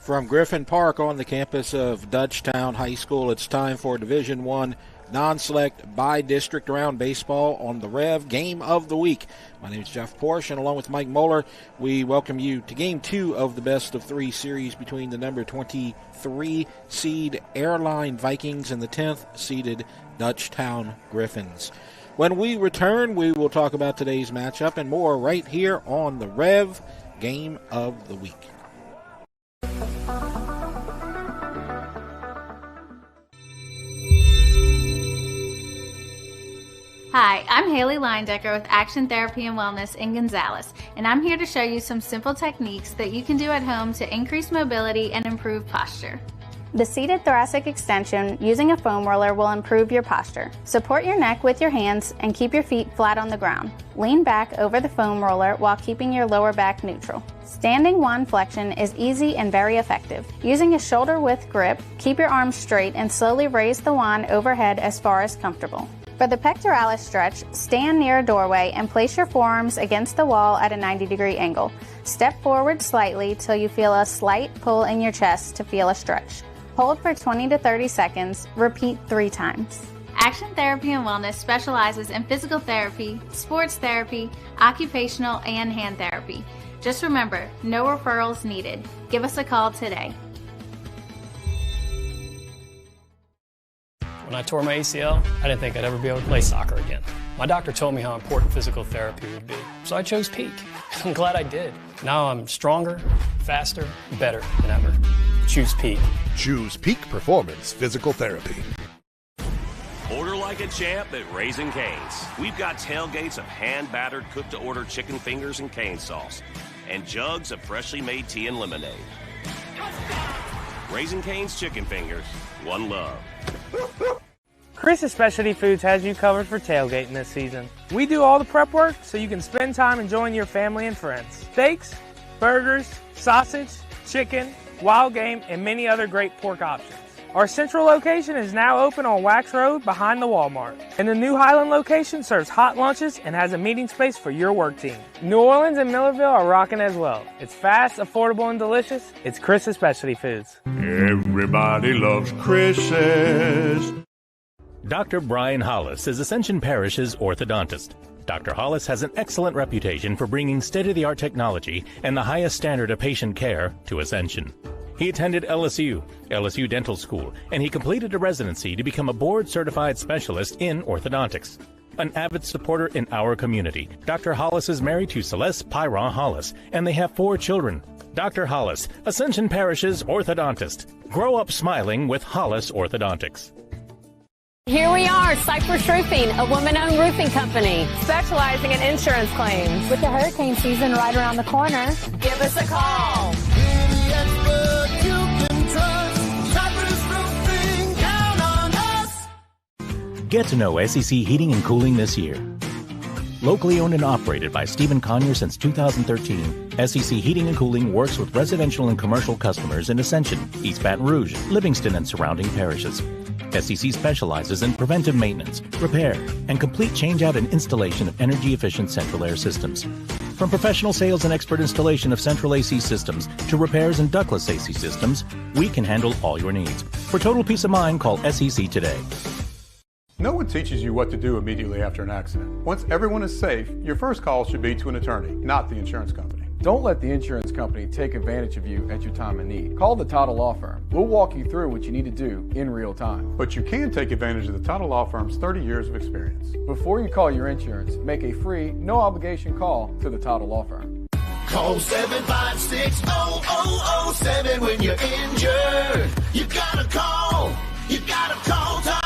From Griffin Park on the campus of Dutchtown High School, it's time for Division I non-select by-district round baseball on the REV Game of the Week. My name is Jeff Porsche, and along with Mike Moeller, we welcome you to Game 2 of the best-of-3 series between the number 23 seed AIRLINE Vikings and the 10th seeded DUTCHTOWN Griffins. When we return, we will talk about today's matchup and more right here on the REV Game of the Week. Hi, I'm Haley Leindecker with Action Therapy and Wellness in Gonzales, and I'm here to show you some simple techniques that you can do at home to increase mobility and improve posture. The seated thoracic extension using a foam roller will improve your posture. Support your neck with your hands and keep your feet flat on the ground. Lean back over the foam roller while keeping your lower back neutral. Standing wand flexion is easy and very effective. Using a shoulder-width grip, keep your arms straight and slowly raise the wand overhead as far as comfortable. For the pectoralis stretch, stand near a doorway and place your forearms against the wall at a 90-degree angle. Step forward slightly till you feel a slight pull in your chest to feel a stretch. Hold for 20 to 30 seconds. Repeat 3 times. Action Therapy and Wellness specializes in physical therapy, sports therapy, occupational, and hand therapy. Just remember, no referrals needed. Give us a call today. When I tore my ACL, I didn't think I'd ever be able to play soccer again. My doctor told me how important physical therapy would be, so I chose Peak. I'm glad I did. Now I'm stronger, faster, better than ever. Choose Peak. Choose Peak Performance Physical Therapy. Order like a champ at Raising Cane's. We've got tailgates of hand-battered, cooked-to-order chicken fingers and cane sauce, and jugs of freshly made tea and lemonade. Raising Cane's Chicken Fingers. One love. Chris's Specialty Foods has you covered for tailgating this season. We do all the prep work so you can spend time enjoying your family and friends. Steaks, burgers, sausage, chicken, wild game, and many other great pork options. Our central location is now open on Wax Road behind the Walmart. And the new Highland location serves hot lunches and has a meeting space for your work team. New Orleans and Millerville are rocking as well. It's fast, affordable, and delicious. It's Chris's Specialty Foods. Everybody loves Chris's. Dr. Brian Hollis is Ascension Parish's orthodontist. Dr. Hollis has an excellent reputation for bringing state-of-the-art technology and the highest standard of patient care to Ascension. He attended LSU Dental School, and he completed a residency to become a board-certified specialist in orthodontics. An avid supporter in our community, Dr. Hollis is married to Celeste Pyron Hollis, and they have 4 children. Dr. Hollis, Ascension Parish's orthodontist. Grow up smiling with Hollis Orthodontics. Here we are, Cypress Roofing, a woman-owned roofing company specializing in insurance claims. With the hurricane season right around the corner, Give us a call. Get to know SEC Heating and Cooling this year. Locally owned and operated by Stephen Conyer since 2013, SEC Heating and Cooling works with residential and commercial customers in Ascension, East Baton Rouge, Livingston, and surrounding parishes. SEC specializes in preventive maintenance, repair, and complete changeout and installation of energy-efficient central air systems. From professional sales and expert installation of central AC systems to repairs and ductless AC systems, we can handle all your needs. For total peace of mind, call SEC today. No one teaches you what to do immediately after an accident. Once everyone is safe, your first call should be to an attorney, not the insurance company. Don't let the insurance company take advantage of you at your time of need. Call the Title Law Firm. We'll walk you through what you need to do in real time. But you can take advantage of the Title Law Firm's 30 years of experience. Before you call your insurance, make a free, no-obligation call to the Title Law Firm. Call 756-0007 when you're injured. You gotta call Title.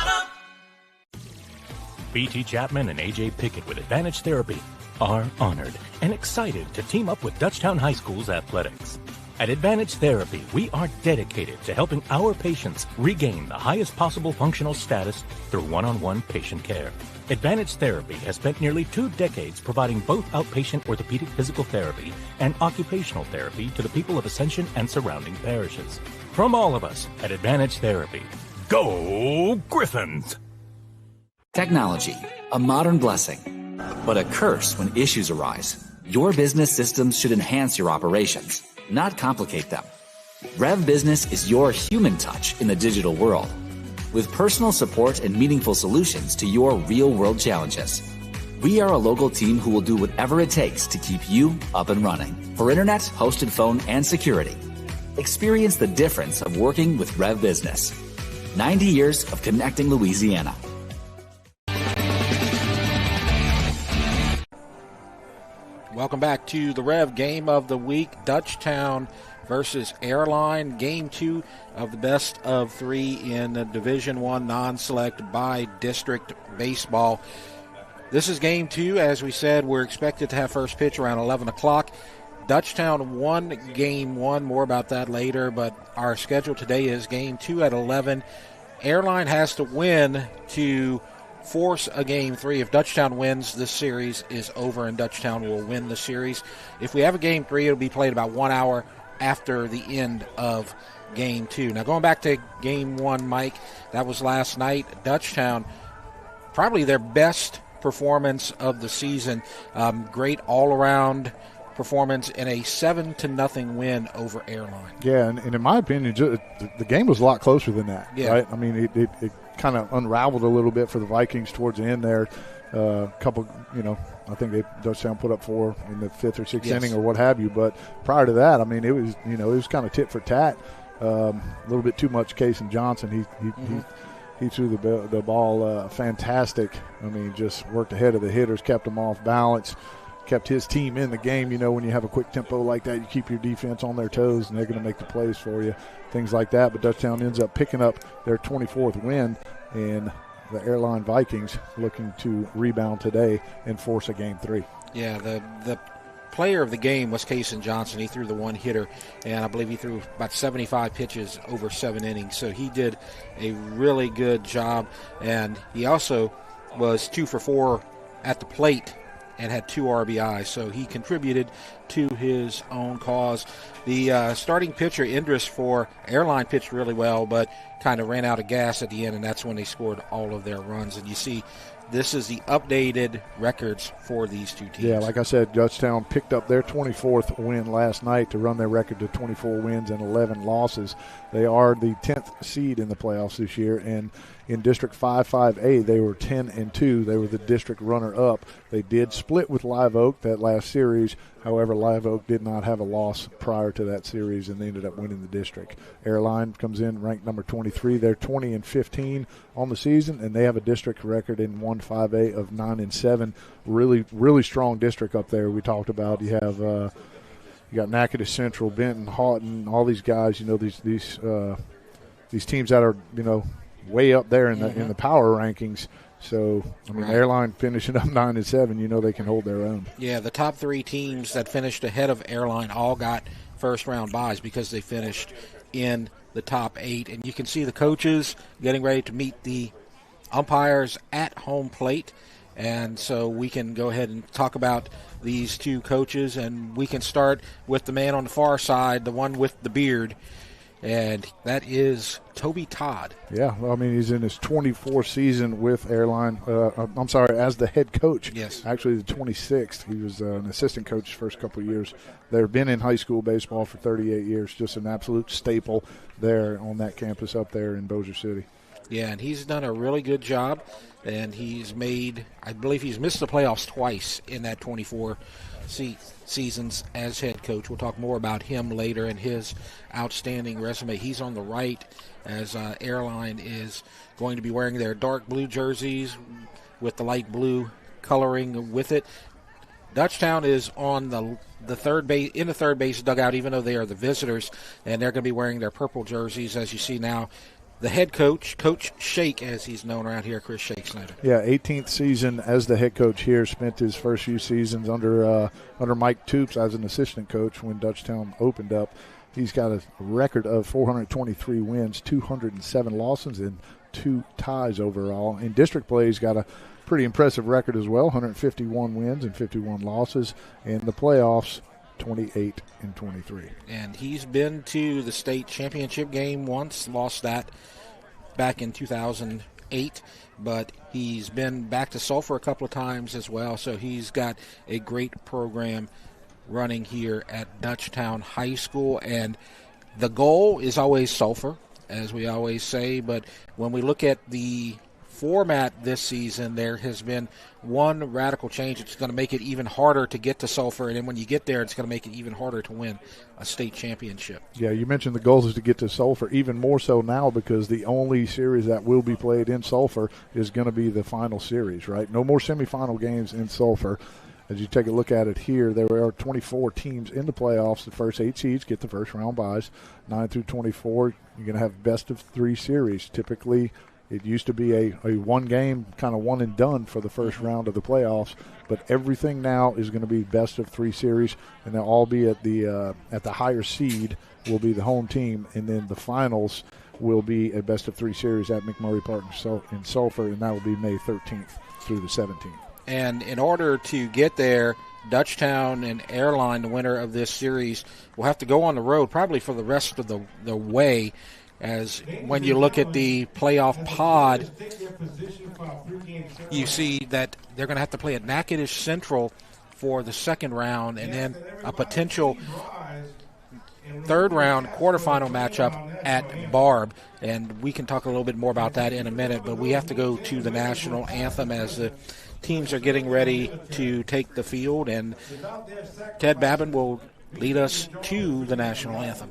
B.T. Chapman and A.J. Pickett with Advantage Therapy are honored and excited to team up with Dutchtown High School's athletics. At Advantage Therapy, we are dedicated to helping our patients regain the highest possible functional status through one-on-one patient care. Advantage Therapy has spent nearly 2 decades providing both outpatient orthopedic physical therapy and occupational therapy to the people of Ascension and surrounding parishes. From all of us at Advantage Therapy, go Griffins! Technology, a modern blessing, but a curse when issues arise. Your business systems should enhance your operations, not complicate them. REV Business is your human touch in the digital world, with personal support and meaningful solutions to your real-world challenges. We are a local team who will do whatever it takes to keep you up and running for internet, hosted phone, and security. Experience the difference of working with REV Business. 90 years of connecting Louisiana. Welcome back to the Rev Game of the Week. Dutchtown versus AIRLINE. Game 2 of the best of 3 in the Division I non-select by district baseball. This is Game 2. As we said, we're expected to have first pitch around 11 o'clock. Dutchtown won Game 1. More about that later, but our schedule today is Game 2 at 11. AIRLINE has to win to force a Game 3. If Dutchtown wins, this series is over and Dutchtown will win the series. If we have a Game 3, it'll be played about 1 hour after the end of Game 2. Now, going back to Game 1, Mike, that was last night. Dutchtown, probably their best performance of the season. Great all-around performance in a 7-0 win over AIRLINE. Yeah, and in my opinion, the game was a lot closer than that, right? I mean, it kind of unraveled a little bit for the Vikings towards the end there. Couple, I think Dutchtown put up 4 in the 5th or 6th inning or what have you. But prior to that, I mean, it was kind of tit for tat. A little bit too much Case and Johnson. He threw the ball fantastic. I mean, just worked ahead of the hitters, kept them off balance, kept his team in the game. When you have a quick tempo like that, you keep your defense on their toes, and they're going to make the plays for you, things like that. But Dutchtown ends up picking up their 24th win, and the AIRLINE Vikings looking to rebound today and force a Game 3. Yeah, the player of the game was Cason Johnson. He threw the one hitter, and I believe he threw about 75 pitches over 7 innings. So he did a really good job, and he also was 2 for 4 at the plate and had 2 RBIs, so he contributed to his own cause. The starting pitcher, Indris, for AIRLINE pitched really well, but kind of ran out of gas at the end, and that's when they scored all of their runs. And you see, this is the updated records for these two teams. Yeah, like I said, Dutchtown picked up their 24th win last night to run their record to 24 wins and 11 losses. They are the 10th seed in the playoffs this year, and in District 5-5A, they were 10-2. They were the district runner-up. They did split with Live Oak that last series. However, Live Oak did not have a loss prior to that series, and they ended up winning the district. AIRLINE comes in ranked number 23. They're 20-15 on the season, and they have a district record in 1-5A of 9-7. Really, really strong district up there. We talked about you have you got Natchitoches Central, Benton, Houghton, all these guys. These teams that are way up there in the power rankings. So, I mean, AIRLINE finishing up 9-7, they can hold their own. Yeah, the top 3 teams that finished ahead of AIRLINE all got first-round byes because they finished in the top 8. And you can see the coaches getting ready to meet the umpires at home plate. And so we can go ahead and talk about these two coaches, and we can start with the man on the far side, the one with the beard. And that is Toby Todd. Yeah, well, I mean, he's in his 24th season with AIRLINE. As the head coach. Yes. Actually, the 26th. He was an assistant coach the first couple of years. They've been in high school baseball for 38 years. Just an absolute staple there on that campus up there in Bossier City. Yeah, and he's done a really good job. And he's made, I believe he's missed the playoffs twice in that 24 seasons as head coach. We'll talk more about him later and his outstanding resume. He's on the right as AIRLINE is going to be wearing their dark blue jerseys with the light blue coloring with it. Dutchtown is on the third base dugout, even though they are the visitors, and they're going to be wearing their purple jerseys, as you see now. The head coach, Coach Shake, as he's known around here, Chris Shake Snyder. Yeah, 18th season as the head coach here. Spent his first few seasons under Mike Toops as an assistant coach when Dutchtown opened up. He's got a record of 423 wins, 207 losses, and 2 ties overall. In district play, he's got a pretty impressive record as well, 151 wins and 51 losses. In the playoffs, 28-23. And he's been to the state championship game once, lost that back in 2008, but he's been back to Sulphur a couple of times as well, so he's got a great program running here at Dutchtown High School. And The goal is always sulfur, as we always say, but when we look at the format this season, there has been one radical change. It's going to make it even harder to get to sulfur, and then when you get there, it's going to make it even harder to win a state championship. Yeah, you mentioned the goal is to get to sulfur, even more so now because the only series that will be played in sulfur is going to be the final series, right? No more semifinal games in sulfur. As you take a look at it here, there are 24 teams in the playoffs. The first 8 seeds get the first round buys. 9 through 24, you're going to have best of 3 series. Typically, it used to be a one-game, kind of one-and-done for the first round of the playoffs, but everything now is going to be best of 3 series, and they'll all be at the higher seed will be the home team, and then the finals will be a best of 3 series at McMurray Park in Sulphur, and that will be May 13th through the 17th. And in order to get there, Dutchtown and AIRLINE, the winner of this series, will have to go on the road probably for the rest of the way. As when you look at the playoff pod, you see that they're going to have to play at Natchitoches Central for the second round, and then a potential third round quarterfinal matchup at Barb. And we can talk a little bit more about that in a minute, but we have to go to the national anthem as the teams are getting ready to take the field, and Ted Babin will lead us to the national anthem.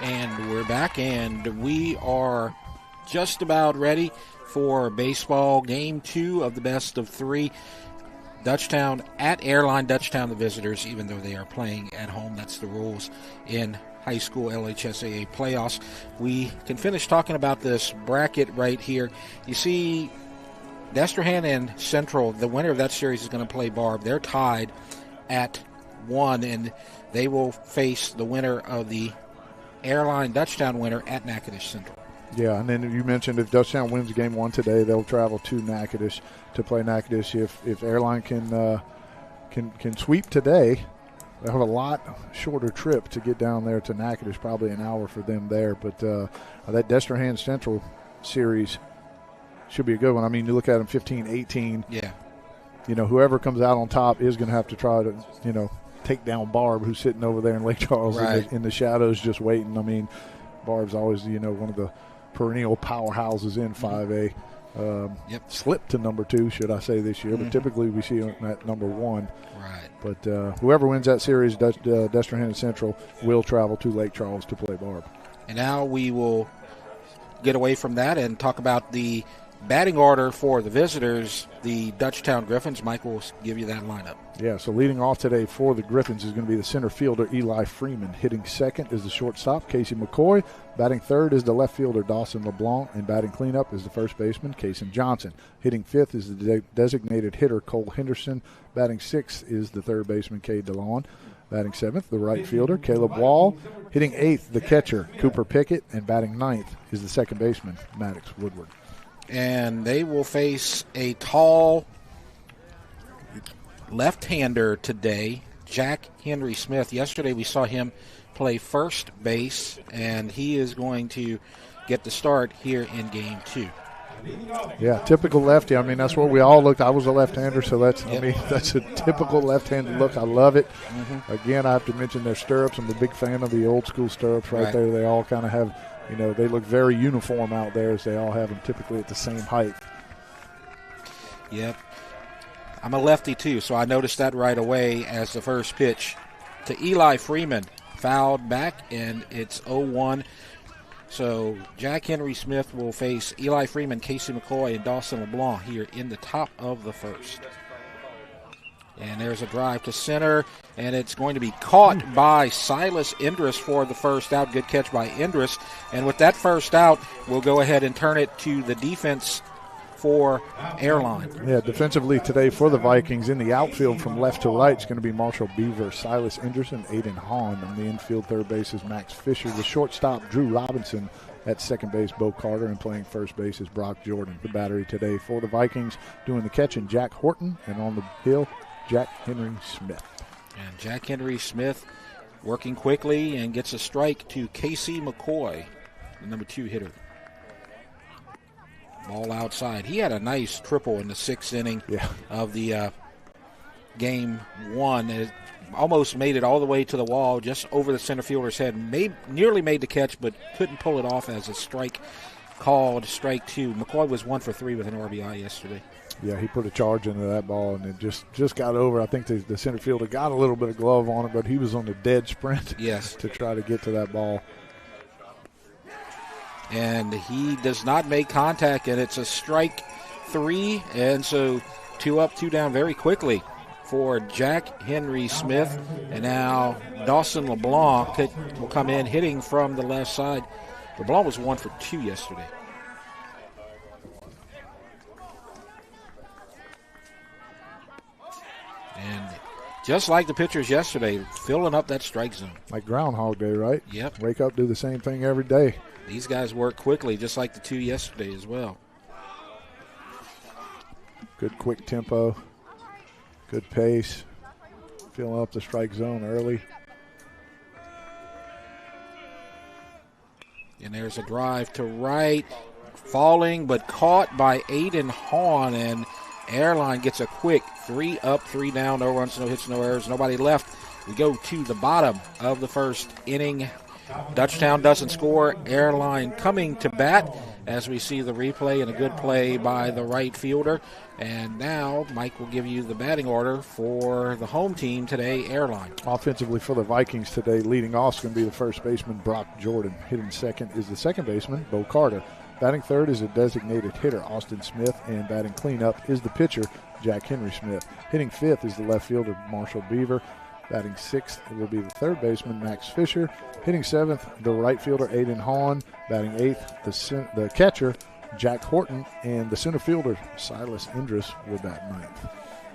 And we're back, and we are just about ready for baseball game 2 of the best of 3. Dutchtown at AIRLINE. Dutchtown, the visitors, even though they are playing at home. That's the rules in high school LHSAA playoffs. We can finish talking about this bracket right here. You see Destrehan and Central, the winner of that series is going to play Barb. They're tied at 1, and they will face the winner of the AIRLINE Dutchtown winner at Natchitoches Central. Yeah, and then you mentioned if Dutchtown wins game 1 today, they'll travel to Natchitoches to play Natchitoches. If AIRLINE can sweep today, they'll have a lot shorter trip to get down there to Natchitoches, probably an hour for them there. But that Destrehan Central series should be a good one. I mean, you look at them 15-18. Yeah. You know, whoever comes out on top is going to have to try to, take down Barb, who's sitting over there in Lake Charles in the shadows just waiting. I mean, Barb's always, one of the perennial powerhouses in 5A. Slipped to number 2, should I say, this year, but typically we see them at number 1. Right. But whoever wins that series, Destrehan Central, will travel to Lake Charles to play Barb. And now we will get away from that and talk about the batting order for the visitors, the Dutchtown Griffins. Mike will give you that lineup. Yeah, so leading off today for the Griffins is going to be the center fielder, Eli Freeman. Hitting second is the shortstop, Casey McCoy. Batting third is the left fielder, Dawson LeBlanc. And batting cleanup is the first baseman, Kason Johnson. Hitting fifth is the designated hitter, Cole Henderson. Batting sixth is the third baseman, Cade DeLon. Batting seventh, the right fielder, Caleb Wall. Hitting eighth, the catcher, Cooper Pickett. And batting ninth is the second baseman, Maddox Woodward. And they will face a tall left-hander today, Jack Henry Smith. Yesterday we saw him play first base, and he is going to get the start here in Game 2. Yeah, typical lefty. I mean, that's what we all looked. I was a left-hander, so that's that's a typical left-handed look. I love it. Mm-hmm. Again, I have to mention their stirrups. I'm a big fan of the old-school stirrups right there. They all kind of have, they look very uniform out there, as they all have them typically at the same height. Yep. I'm a lefty, too, so I noticed that right away as the first pitch to Eli Freeman. Fouled back, and it's 0-1. So Jack Henry Smith will face Eli Freeman, Casey McCoy, and Dawson LeBlanc here in the top of the first. And there's a drive to center, and it's going to be caught by Silas Indris for the first out. Good catch by Indris. And with that first out, we'll go ahead and turn it to the defense for Airline. Yeah, defensively today for the Vikings in the outfield from left to right is going to be Marshall Beaver, Silas Anderson, Aiden Hahn. On the infield, third base is Max Fisher. The shortstop, Drew Robinson. At second base, Bo Carter, and playing first base is Brock Jordan. The battery today for the Vikings doing the catching, Jack Horton, and on the hill, Jack Henry Smith. And Jack Henry Smith working quickly and gets a strike to Casey McCoy, the number 2 hitter. Ball outside. He had a nice triple in the 6th inning of the Game 1. It almost made it all the way to the wall, just over the center fielder's head. Nearly made the catch, but couldn't pull it off as a strike called, strike 2. McCoy was 1 for 3 with an RBI yesterday. Yeah, he put a charge into that ball, and it just got over. I think the center fielder got a little bit of glove on it, but he was on the dead sprint to try to get to that ball. And he does not make contact, and it's a strike 3. And so 2 up, 2 down very quickly for Jack Henry Smith. And now Dawson LeBlanc will come in hitting from the left side. LeBlanc was 1 for 2 yesterday. And just like the pitchers yesterday, filling up that strike zone. Like Groundhog Day, right? Yep. Wake up, do the same thing every day. These guys work quickly, just like the 2 yesterday as well. Good quick tempo, good pace, filling up the strike zone early. And there's a drive to right, falling but caught by Aiden Hahn, and Airline gets a quick 3 up, 3 down, no runs, no hits, no errors, nobody left. We go to the bottom of the first inning. Dutchtown doesn't score. Airline coming to bat as we see the replay, and a good play by the right fielder. And now Mike will give you the batting order for the home team today, Airline. Offensively for the Vikings today, leading off is going to be the first baseman, Brock Jordan. Hitting second is the second baseman, Bo Carter. Batting third is a designated hitter, Austin Smith. And batting cleanup is the pitcher, Jack Henry Smith. Hitting fifth is the left fielder, Marshall Beaver. Batting sixth will be the third baseman, Max Fisher. Hitting seventh, the right fielder, Aiden Hahn. Batting eighth, the catcher, Jack Horton. And the center fielder, Silas Indris, will bat ninth.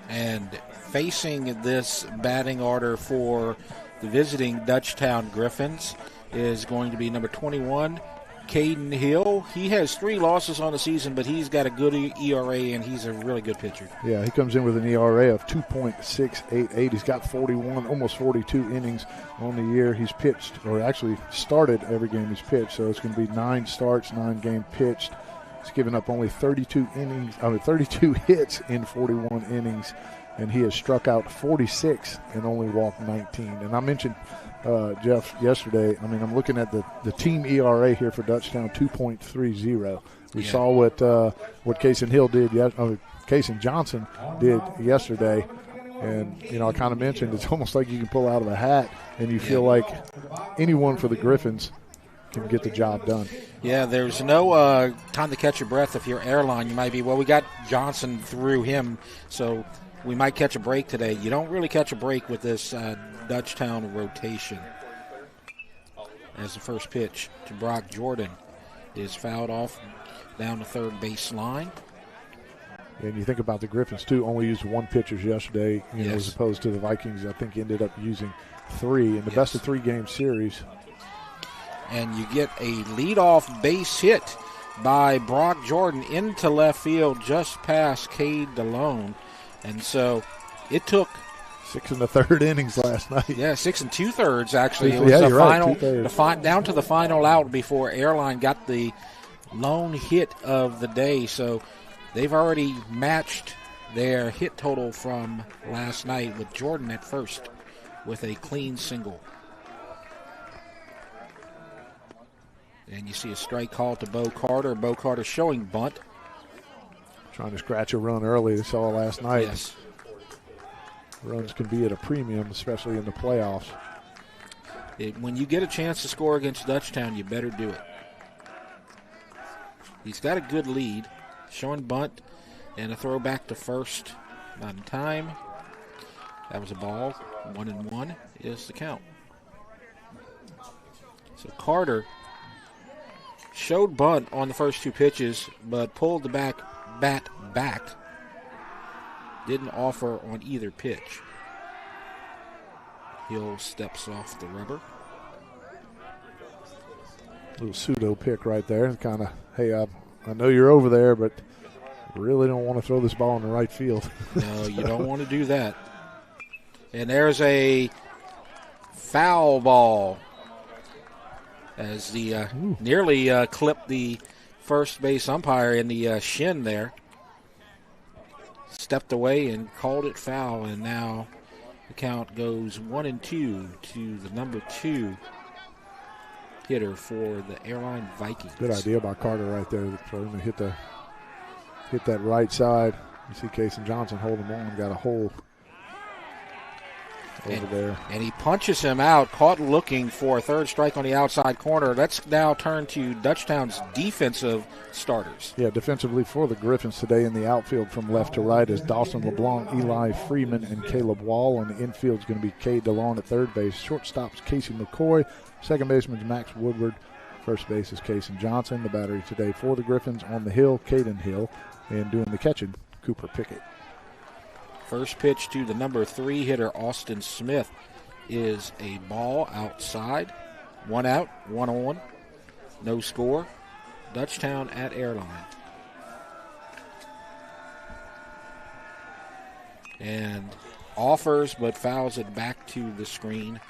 And facing this batting order for the visiting Dutchtown Griffins is going to be number 21, Caden Hill. He has 3 losses on the season, but he's got a good ERA, and he's a really good pitcher. Yeah, he comes in with an ERA of 2.688. He's got 41, almost 42 innings on the year. He's pitched, or actually started every game he's pitched, so it's going to be 9 starts, 9 games pitched. He's given up only 32 hits in 41 innings, and he has struck out 46 and only walked 19. And I mentioned Jeff yesterday, I'm looking at the team ERA here for Dutchtown, 2.30. We saw what Cason Johnson did yesterday, and I kind of mentioned it's almost like you can pull out of a hat, and you feel like anyone for the Griffins can get the job done. Yeah, there's no time to catch your breath. If you're Airline, you might be, we got Johnson through him, so we might catch a break today. You don't really catch a break with this Dutchtown rotation. As the first pitch to Brock Jordan is fouled off down the third base line. And you think about the Griffins, too, only used 1 pitcher yesterday, as opposed to the Vikings, I think, ended up using 3 in the best of 3 game series. And you get a leadoff base hit by Brock Jordan into left field just past Cade DeLone. And so It took 6 1/3 innings last night. Yeah, 6 2/3 actually. It Yeah, was the you're right, final, 2/3. down to the final out before Airline got the lone hit of the day. So they've already matched their hit total from last night with Jordan at first with a clean single. And you see a strike call to Bo Carter. Bo Carter showing bunt. Trying to scratch a run early. They saw last night. Yes. Runs can be at a premium, especially in the playoffs. When you get a chance to score against Dutchtown, you better do it. He's got a good lead. Showing bunt and a throw back to first. Not in time. That was a ball. 1-1 is the count. So Carter showed bunt on the first 2 pitches, but pulled the bat back. Didn't offer on either pitch. Hill steps off the rubber. Little pseudo pick right there. Kind of, hey, I know you're over there, but really don't want to throw this ball in the right field. No, you don't want to do that. And there's a foul ball as the nearly clipped the first base umpire in the shin there. Stepped away and called it foul, and now the count goes 1-2 to the number 2 hitter for the Airline Vikings. Good idea by Carter right there. For him to hit that right side. You see Kason Johnson holding him on, got a hole over there. And he punches him out, caught looking for a third strike on the outside corner. Let's now turn to Dutchtown's defensive starters. Yeah, defensively for the Griffins today in the outfield from left to right is Dawson LeBlanc, Eli Freeman, and Caleb Wall. On the infield is going to be Cade DeLon at third base. Shortstop's Casey McCoy. Second baseman is Max Woodward. First base is Kason Johnson. The battery today for the Griffins on the hill, Caden Hill. And doing the catching, Cooper Pickett. First pitch to the number 3 hitter, Austin Smith, is a ball outside. 1 out, 1 on. No score. Dutchtown at Airline. And offers but fouls it back to the screen.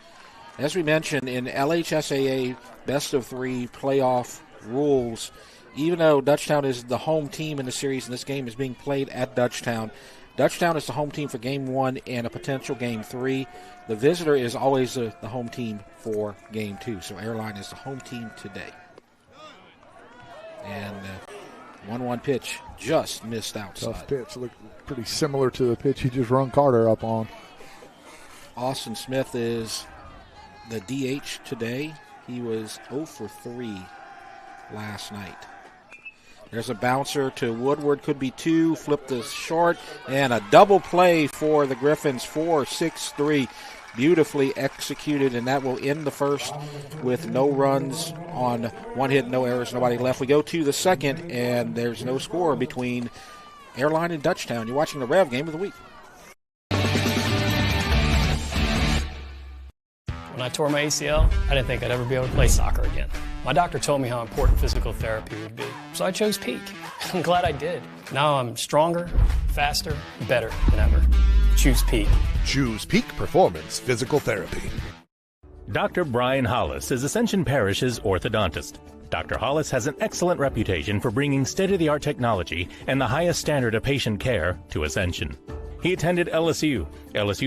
As we mentioned, in LHSAA best-of-3 playoff rules, even though Dutchtown is the home team in the series and this game is being played at Dutchtown, Dutchtown is the home team for Game 1 and a potential Game 3. The visitor is always the home team for Game 2. So Airline is the home team today. And 1-1 pitch just missed outside. Tough pitch. Looked pretty similar to the pitch he just run Carter up on. Austin Smith is the DH today. He was 0 for 3 last night. There's a bouncer to Woodward, could be 2, flipped this short, and a double play for the Griffins, 4-6-3. Beautifully executed, and that will end the first with no runs on 1 hit, no errors, nobody left. We go to the second, and there's no score between Airline and Dutchtown. You're watching the Rev Game of the Week. When I tore my ACL, I didn't think I'd ever be able to play soccer again. My doctor told me how important physical therapy would be, so I chose Peak. I'm glad I did. Now I'm stronger, faster, better than ever. Choose Peak. Choose Peak Performance Physical Therapy. Dr. Brian Hollis is Ascension Parish's orthodontist. Dr. Hollis has an excellent reputation for bringing state-of-the-art technology and the highest standard of patient care to Ascension. He attended LSU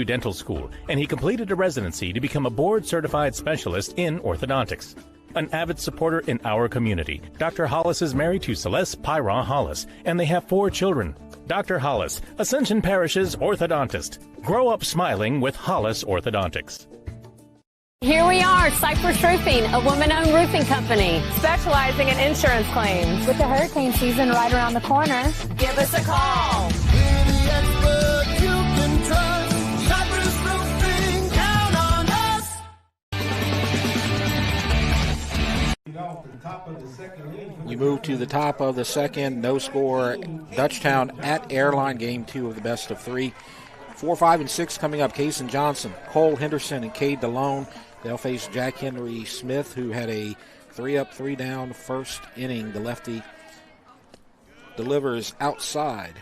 Dental School, and he completed a residency to become a board-certified specialist in orthodontics. An avid supporter in our community, Dr. Hollis is married to Celeste Pyron Hollis, and they have 4 children. Dr. Hollis, Ascension Parish's orthodontist. Grow up smiling with Hollis Orthodontics. Here we are, Cypress Roofing, a woman-owned roofing company specializing in insurance claims. With the hurricane season right around the corner, Give us a call. We move to the top of the second. No score. Dutchtown at Airline, Game 2 of the best of 3. 4, 5, and 6 coming up. Kason Johnson, Cole Henderson, and Cade DeLone. They'll face Jack Henry Smith, who had a 3-up, 3-down first inning. The lefty delivers outside.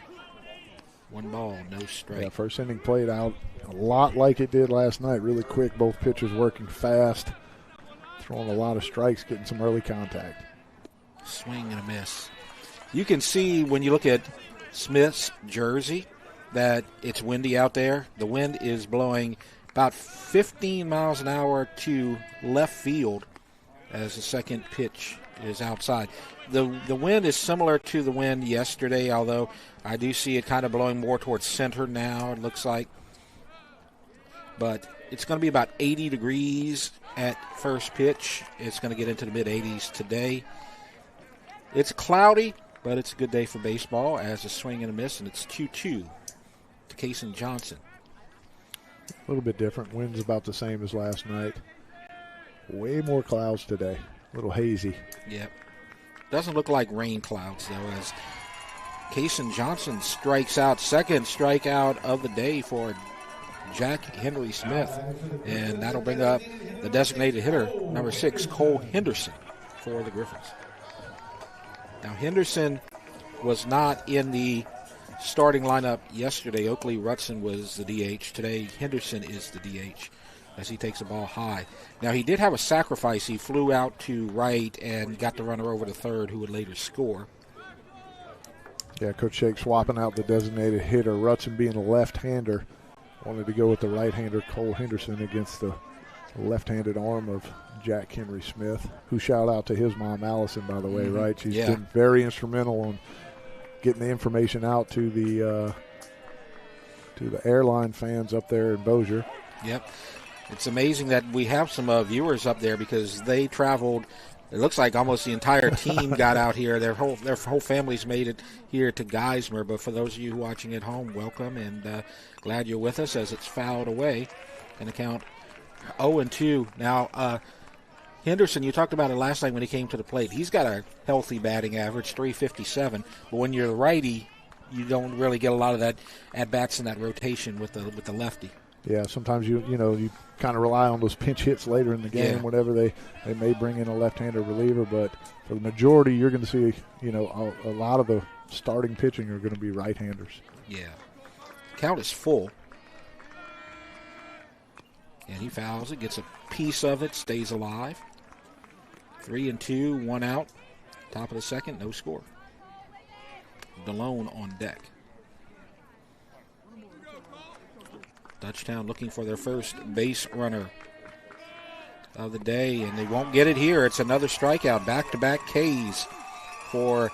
1 ball, no strike. Yeah, first inning played out a lot like it did last night. Really quick, both pitchers working fast, throwing a lot of strikes, getting some early contact. Swing and a miss. You can see when you look at Smith's jersey that it's windy out there. The wind is blowing about 15 miles an hour to left field as the second pitch is outside. The wind is similar to the wind yesterday, although I do see it kind of blowing more towards center now, it looks like. But it's going to be about 80 degrees at first pitch. It's going to get into the mid-80s today. It's cloudy, but it's a good day for baseball as a swing and a miss, and it's 2-2 to Kason Johnson. A little bit different. Wind's about the same as last night. Way more clouds today. A little hazy. Yep. Doesn't look like rain clouds, though, as Kason Johnson strikes out. Second strikeout of the day for Jack Henry Smith. And that'll bring up the designated hitter, number 6, Cole Henderson, for the Griffins. Now, Henderson was not in the starting lineup yesterday. Oakley Rutson was the DH. Today, Henderson is the DH as he takes the ball high. Now, he did have a sacrifice. He flew out to right and got the runner over to third, who would later score. Yeah, Coach Shake swapping out the designated hitter. Rutson being a left-hander, wanted to go with the right-hander Cole Henderson against the left-handed arm of Jack Henry Smith, who shout out to his mom, Allison, by the way, right? She's been very instrumental in getting the information out to the AIRLINE fans up there in Bossier. Yep. It's amazing that we have some viewers up there because they traveled. It looks like almost the entire team got out here. Their whole families made it here to Geismar. But for those of you watching at home, welcome, and glad you're with us as it's fouled away. And the count 0-2. Now, Henderson, you talked about it last night when he came to the plate. He's got a healthy batting average, 357. But when you're the righty, you don't really get a lot of that at-bats in that rotation with the lefty. Yeah, sometimes you kind of rely on those pinch hits later in the game, whenever they may bring in a left-hander reliever. But for the majority, you're going to see, a lot of the starting pitching are going to be right-handers. Yeah. Count is full. And he fouls it, gets a piece of it, stays alive. 3-2, 1 out. Top of the second, no score. DeLone on deck. Dutchtown looking for their first base runner of the day, and they won't get it here. It's another strikeout, back-to-back Ks for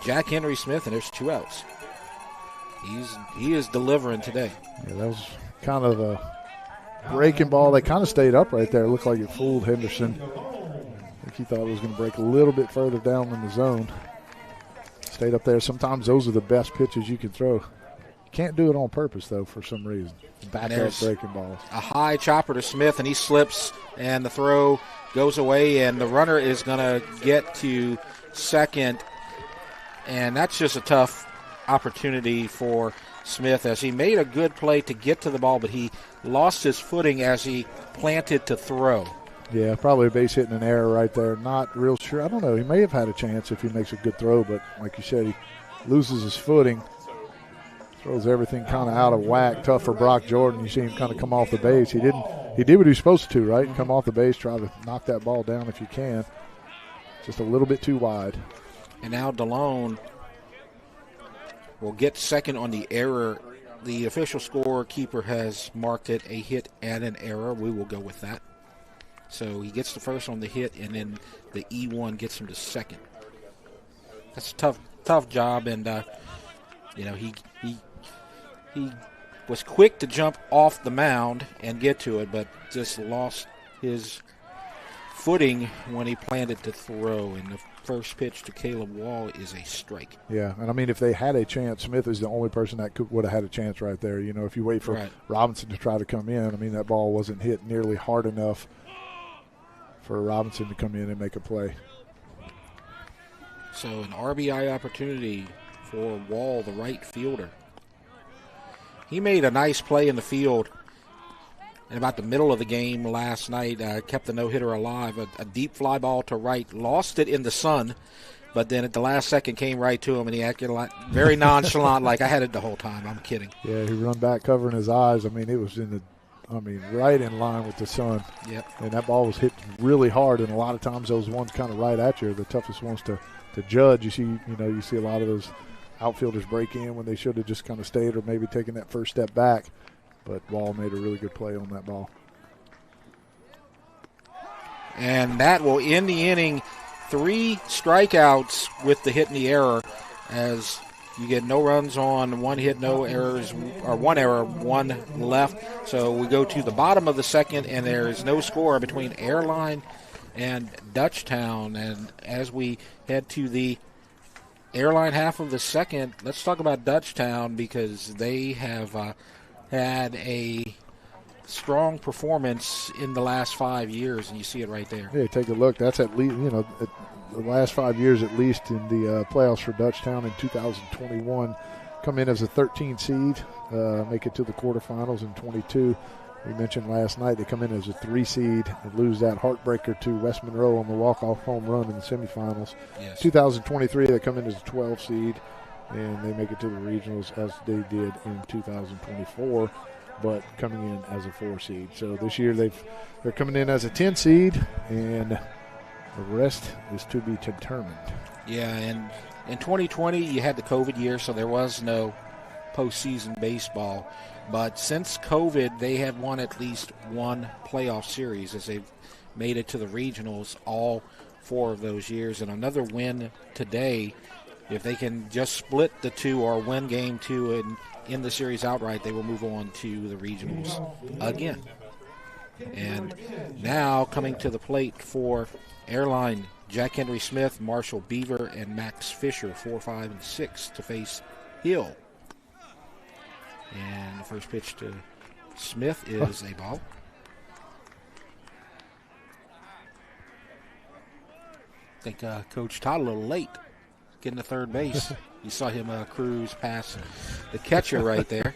Jack Henry Smith, and there's 2 outs. He is delivering today. Yeah, that was kind of a breaking ball. They kind of stayed up right there. It looked like it fooled Henderson. I think he thought it was going to break a little bit further down in the zone. Stayed up there. Sometimes those are the best pitches you can throw. Can't do it on purpose, though, for some reason. Back-up breaking balls. A high chopper to Smith, and he slips, and the throw goes away, and the runner is going to get to second. And that's just a tough opportunity for Smith as he made a good play to get to the ball, but he lost his footing as he planted to throw. Yeah, probably a base hit and an error right there. Not real sure. I don't know. He may have had a chance if he makes a good throw, but like you said, he loses his footing. Throws everything kind of out of whack. Tough for Brock Jordan. You see him kind of come off the base. He did what he was supposed to, right? Come off the base, try to knock that ball down if you can. Just a little bit too wide. And now DeLone will get second on the error. The official scorekeeper has marked it a hit and an error. We will go with that. So he gets the first on the hit, and then the E1 gets him to second. That's a tough job, and he was quick to jump off the mound and get to it, but just lost his footing when he planted to throw. And the first pitch to Caleb Wall is a strike. Yeah, and I mean, if they had a chance, Smith is the only person that would have had a chance right there. If you wait for Robinson to try to come in, I mean, that ball wasn't hit nearly hard enough for Robinson to come in and make a play. So an RBI opportunity for Wall, the right fielder. He made a nice play in the field in about the middle of the game last night, kept the no-hitter alive. A deep fly ball to right, lost it in the sun, But then at the last second came right to him, and he acted like very nonchalant, like I had it the whole time. I'm kidding. Yeah, he run back covering his eyes. I mean, it was right in line with the sun. Yep. And that ball was hit really hard, and a lot of times those ones kind of right at you are the toughest ones to judge. You see a lot of those outfielders break in when they should have just kind of stayed or maybe taken that first step back. But Wall made a really good play on that ball. And that will end the inning. 3 strikeouts with the hit and the error, as you get no runs on, 1 hit, no errors, or 1 error, 1 left. So we go to the bottom of the second, and there is no score between AIRLINE and DUTCHTOWN. And as we head to the AIRLINE half of the second, let's talk about DUTCHTOWN, because they have had a strong performance in the last 5 years, and you see it right there. Yeah, take a look. That's at least, the last 5 years at least in the playoffs for DUTCHTOWN. In 2021, come in as a 13 seed, make it to the quarterfinals in 22. We mentioned last night they come in as a 3 seed and lose that heartbreaker to West Monroe on the walk-off home run in the semifinals. Yes. 2023, they come in as a 12 seed, and they make it to the regionals as they did in 2024. But coming in as a 4 seed. So this year they're coming in as a 10 seed, and the rest is to be determined. Yeah, and in 2020 you had the COVID year, so there was no postseason baseball. But since COVID, they have won at least 1 playoff series as they've made it to the regionals all 4 of those years. And another win today, if they can just split the 2 or win game 2 and in the series outright, they will move on to the regionals again. And now coming to the plate for AIRLINE, Jack Henry Smith, Marshall Beaver, and Max Fisher, 4, 5, and 6 to face Hill. And the first pitch to Smith is a ball. I think Coach Todd a little late getting to third base. You saw him cruise past the catcher right there.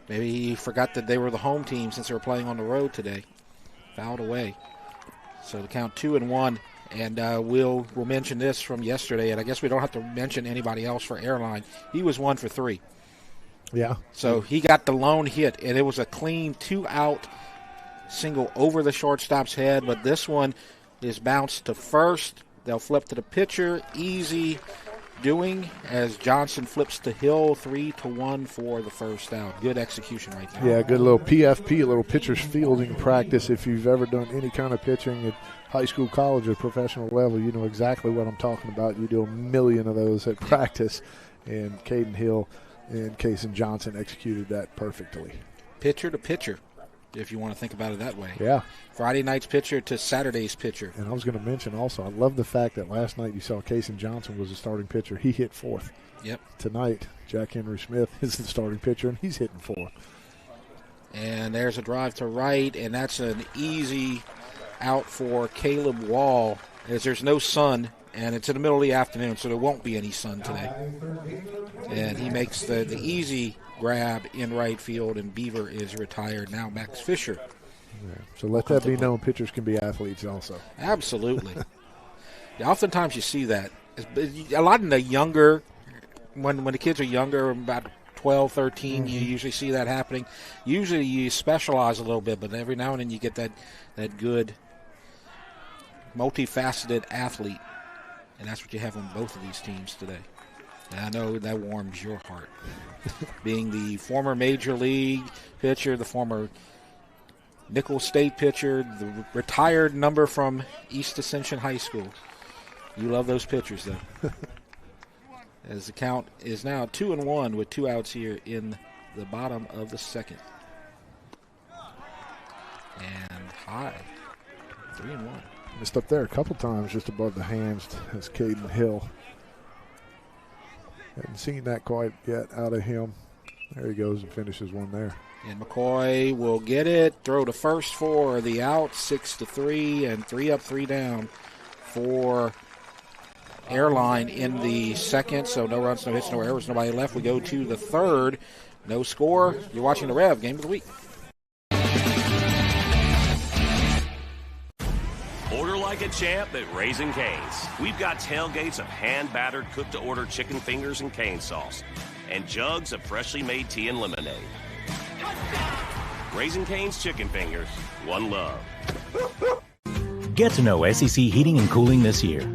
Maybe he forgot that they were the home team since they were playing on the road today. Fouled away. So the count 2-1. And we'll mention this from yesterday, and I guess we don't have to mention anybody else for AIRLINE. He was 1 for 3. Yeah. So he got the lone hit, and it was a clean 2-out single over the shortstop's head. But this one is bounced to first. They'll flip to the pitcher. Easy doing as Johnson flips to Hill. 3-1 for the first out. Good execution right there. Yeah, good little PFP, a little pitcher's fielding practice. If you've ever done any kind of pitching at high school, college, or professional level, you know exactly what I'm talking about. You do a million of those at practice, and Caden Hill and Kason Johnson executed that perfectly. Pitcher to pitcher, if you want to think about it that way. Yeah. Friday night's pitcher to Saturday's pitcher. And I was going to mention also, I love the fact that last night you saw Kason Johnson was the starting pitcher. He hit 4th. Yep. Tonight, Jack Henry Smith is the starting pitcher, and he's hitting 4th. And there's a drive to right, and that's an easy out for Caleb Wall, as there's no sun, and it's in the middle of the afternoon, so there won't be any sun today. And he makes the easy grab in right field, and Beaver is retired. Now Max Fisher. Yeah. So let that be known, pitchers can be athletes also. Absolutely. Yeah, oftentimes you see that. A lot in the younger, when the kids are younger, about 12, 13, you usually see that happening. Usually you specialize a little bit, but every now and then you get that good multifaceted athlete, and that's what you have on both of these teams today. And I know that warms your heart. Being the former Major League pitcher, the former Nichols State pitcher, the retired number from East Ascension High School. You love those pitchers, though. As the count is now 2-1 with 2 outs here in the bottom of the second. And high, 3-1. Missed up there a couple times just above the hands as Caden Hill. Hadn't seen that quite yet out of him. There he goes and finishes one there. And McCoy will get it, throw to first for the out, 6-3, and 3 up, 3 down for AIRLINE in the second. So no runs, no hits, no errors, nobody left. We go to the third. No score. You're watching the Rev Game of the Week. Order like a champ at Raising Cane's. We've got tailgates of hand-battered, cooked-to-order chicken fingers and cane sauce, and jugs of freshly made tea and lemonade. Raising Cane's Chicken Fingers. One love. Get to know SEC Heating and Cooling this year.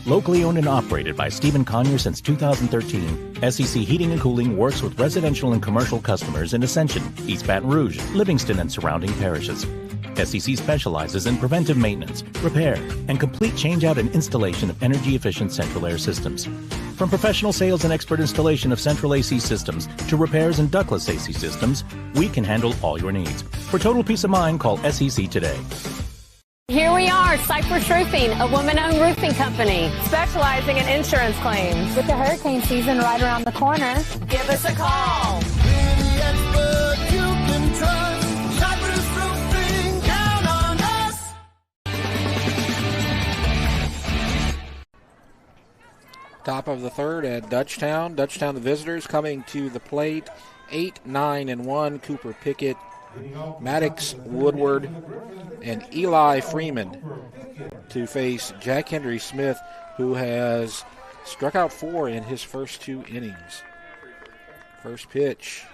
Locally owned and operated by Stephen Conyer since 2013, SEC Heating and Cooling works with residential and commercial customers in Ascension, East Baton Rouge, Livingston, and surrounding parishes. SEC specializes in preventive maintenance, repair, and complete changeout and installation of energy-efficient central air systems. From professional sales and expert installation of central AC systems to repairs and ductless AC systems, we can handle all your needs. For total peace of mind, call SEC today. Here we are, Cypress Roofing, a woman-owned roofing company specializing in insurance claims. With the hurricane season right around the corner, Give us a call. Top of the third at Dutchtown. Dutchtown, the visitors, coming to the plate. 8-9-1. Cooper Pickett, Maddox Woodward, and Eli Freeman to face Jack Henry Smith, who has struck out 4 in his first 2 innings. First pitch.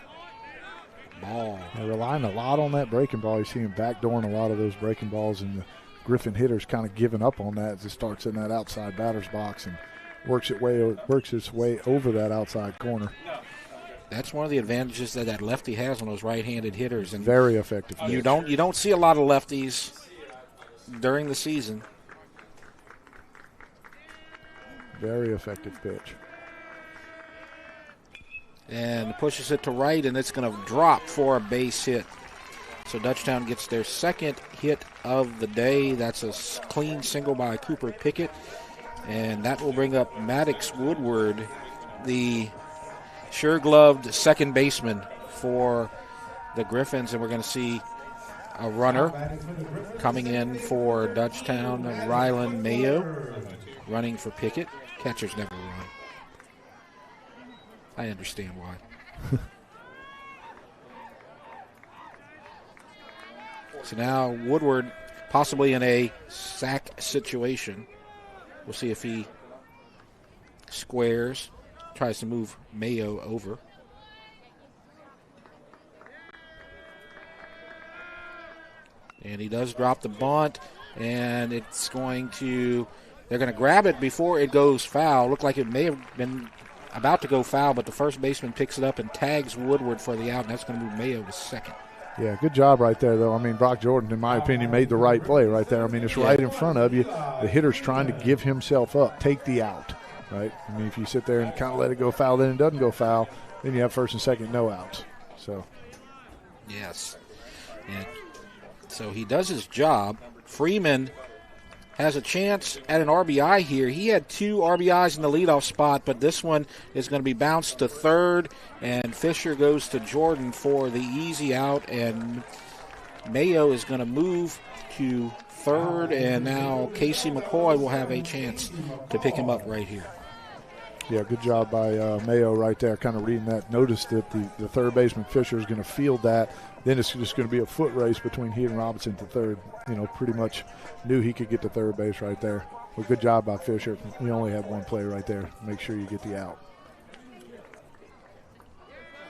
Ball. They're relying a lot on that breaking ball. You see him backdooring a lot of those breaking balls, and the Griffin hitters kind of giving up on that as it starts in that outside batter's box and works its way over that outside corner. That's one of the advantages that lefty has on those right-handed hitters, and very effective. You don't see a lot of lefties during the season. Very effective pitch. And pushes it to right, and it's going to drop for a base hit. So Dutchtown gets their second hit of the day. That's a clean single by Cooper Pickett. And that will bring up Maddox Woodward, the sure-gloved second baseman for the Griffins. And we're going to see a runner coming in for Dutchtown, Rylan Mayo, running for Pickett. Catchers never run. I understand why. So now Woodward possibly in a sack situation. We'll see if he squares, tries to move Mayo over. And he does drop the bunt, and it's going to, they're going to grab it before it goes foul. Looked like it may have been about to go foul, but the first baseman picks it up and tags Woodward for the out, and that's going to move Mayo to second. Yeah, good job right there, though. I mean, Brock Jordan, in my opinion, made the right play right there. I mean, it's right in front of you. The hitter's trying to give himself up, take the out, right? I mean, if you sit there and kind of let it go foul, then it doesn't go foul, then you have first and second no outs. So, yes. And so he does his job. Freeman has a chance at an RBI here. He had 2 RBIs in the leadoff spot, but this one is going to be bounced to third, and Fisher goes to Jordan for the easy out, and Mayo is going to move to third, and now Casey McCoy will have a chance to pick him up right here. Yeah, good job by Mayo right there, kind of reading that. Notice that the third baseman Fisher is going to field that. Then it's just going to be a foot race between he and Robinson to third. You know, pretty much knew he could get to third base right there. Well, good job by Fisher. You only have one play right there. Make sure you get the out.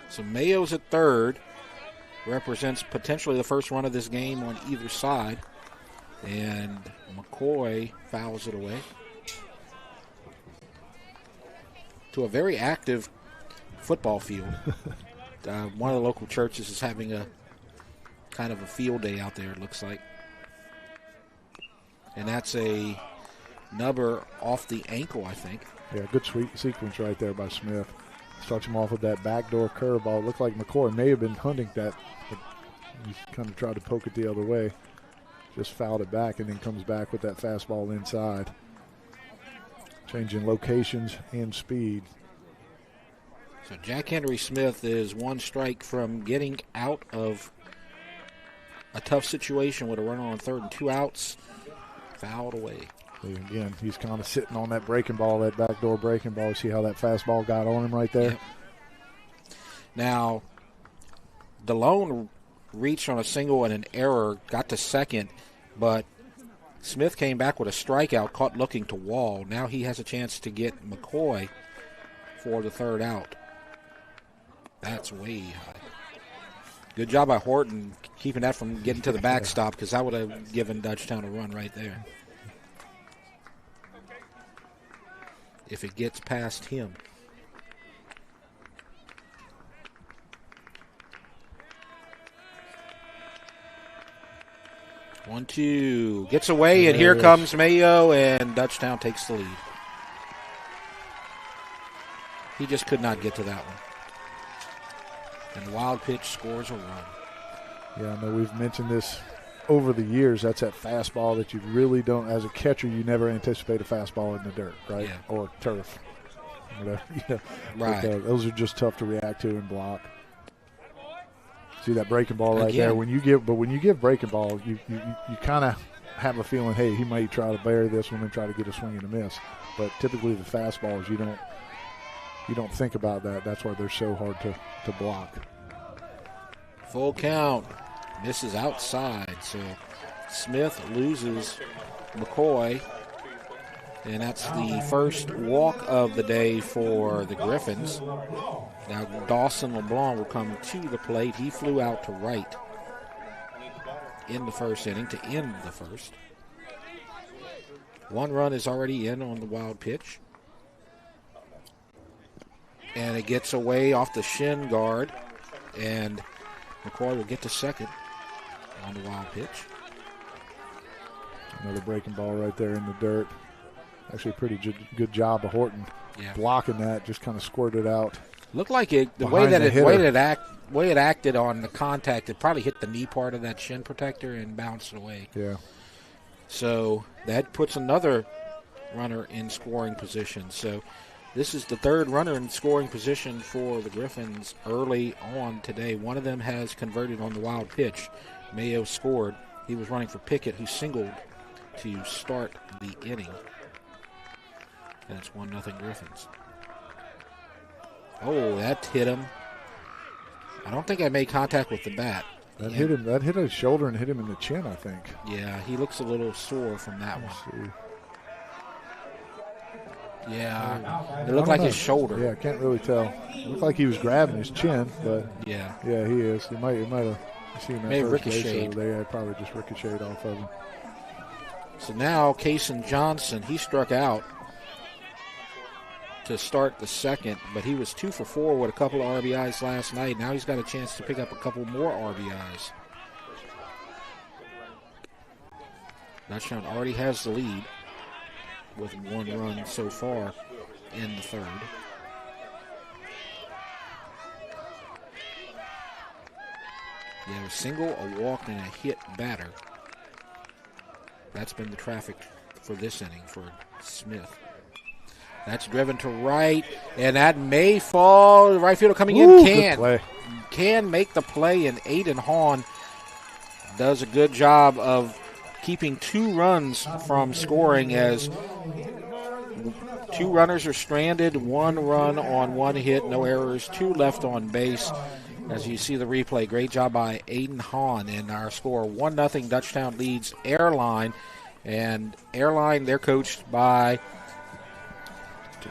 So Mayo's at third. Represents potentially the first run of this game on either side. And McCoy fouls it away. To a very active football field. One of the local churches is having a kind of a field day out there, it looks like. And that's a nubber off the ankle, I think. Yeah, good sweet sequence right there by Smith. Starts him off with that backdoor curveball. It looked like McCoy may have been hunting that, but he kind of tried to poke it the other way. Just fouled it back and then comes back with that fastball inside. Changing locations and speed. So Jack Henry Smith is one strike from getting out of a tough situation with a runner on third and 2 outs. Fouled away. And again, he's kind of sitting on that breaking ball, that backdoor breaking ball. See how that fastball got on him right there? Yep. Now, DeLone reached on a single and an error, got to second, but Smith came back with a strikeout, caught looking to Wall. Now he has a chance to get McCoy for the third out. That's way high. Good job by Horton keeping that from getting to the backstop, because that would have given Dutchtown a run right there. If it gets past him. One, two. Gets away, and here comes Mayo, and Dutchtown takes the lead. He just could not get to that one. And Wild Pitch scores a run. Yeah, I know we've mentioned this over the years. That's that fastball that you really don't, as a catcher, you never anticipate a fastball in the dirt, right? Yeah. Or turf. Whatever, right. Those are just tough to react to and block. See that breaking ball right there. When you give breaking ball, you kind of have a feeling, hey, he may try to bury this one and try to get a swing and a miss. But typically the fastballs, you don't think about that. That's why they're so hard to block. Full count. Misses outside. So Smith loses McCoy. And that's the first walk of the day for the Griffins. Now Dawson LeBlanc will come to the plate. He flew out to right in the first inning to end the first. One run is already in on the Wild Pitch. And it gets away off the shin guard. And McCoy will get to second on the Wild Pitch. Another breaking ball right there in the dirt. Actually, a pretty good job of Horton blocking that, just kind of squirted out. Looked like it, the way it acted on the contact, it probably hit the knee part of that shin protector and bounced away. Yeah. So that puts another runner in scoring position. So this is the third runner in scoring position for the Griffins early on today. One of them has converted on the Wild Pitch. Mayo scored. He was running for Pickett, who singled to start the inning. And it's 1-0 Griffins. Oh, that hit him. I don't think I made contact with the bat. That hit him. That hit his shoulder and hit him in the chin, I think. Yeah, he looks a little sore from that one. Yeah, it looked like his shoulder. Yeah, I can't really tell. It looked like he was grabbing his chin, but yeah, he is. It might have seen that first ricocheted. Base over there. It probably just ricocheted off of him. So now Kaysen Johnson, he struck out to start the second, but he was 2 for 4 with a couple of RBIs last night. Now he's got a chance to pick up a couple more RBIs. Dutchtown already has the lead with 1 run so far in the third. You have a single, a walk, and a hit batter. That's been the traffic for this inning for Smith. That's driven to right, and that may fall. The right fielder coming in can make the play, and Aiden Hahn does a good job of keeping 2 runs from scoring, as 2 runners are stranded, 1 run on 1 hit, no errors, 2 left on base. As you see the replay, great job by Aiden Hahn, and our score 1-0. Dutchtown leads AIRLINE, and AIRLINE, they're coached by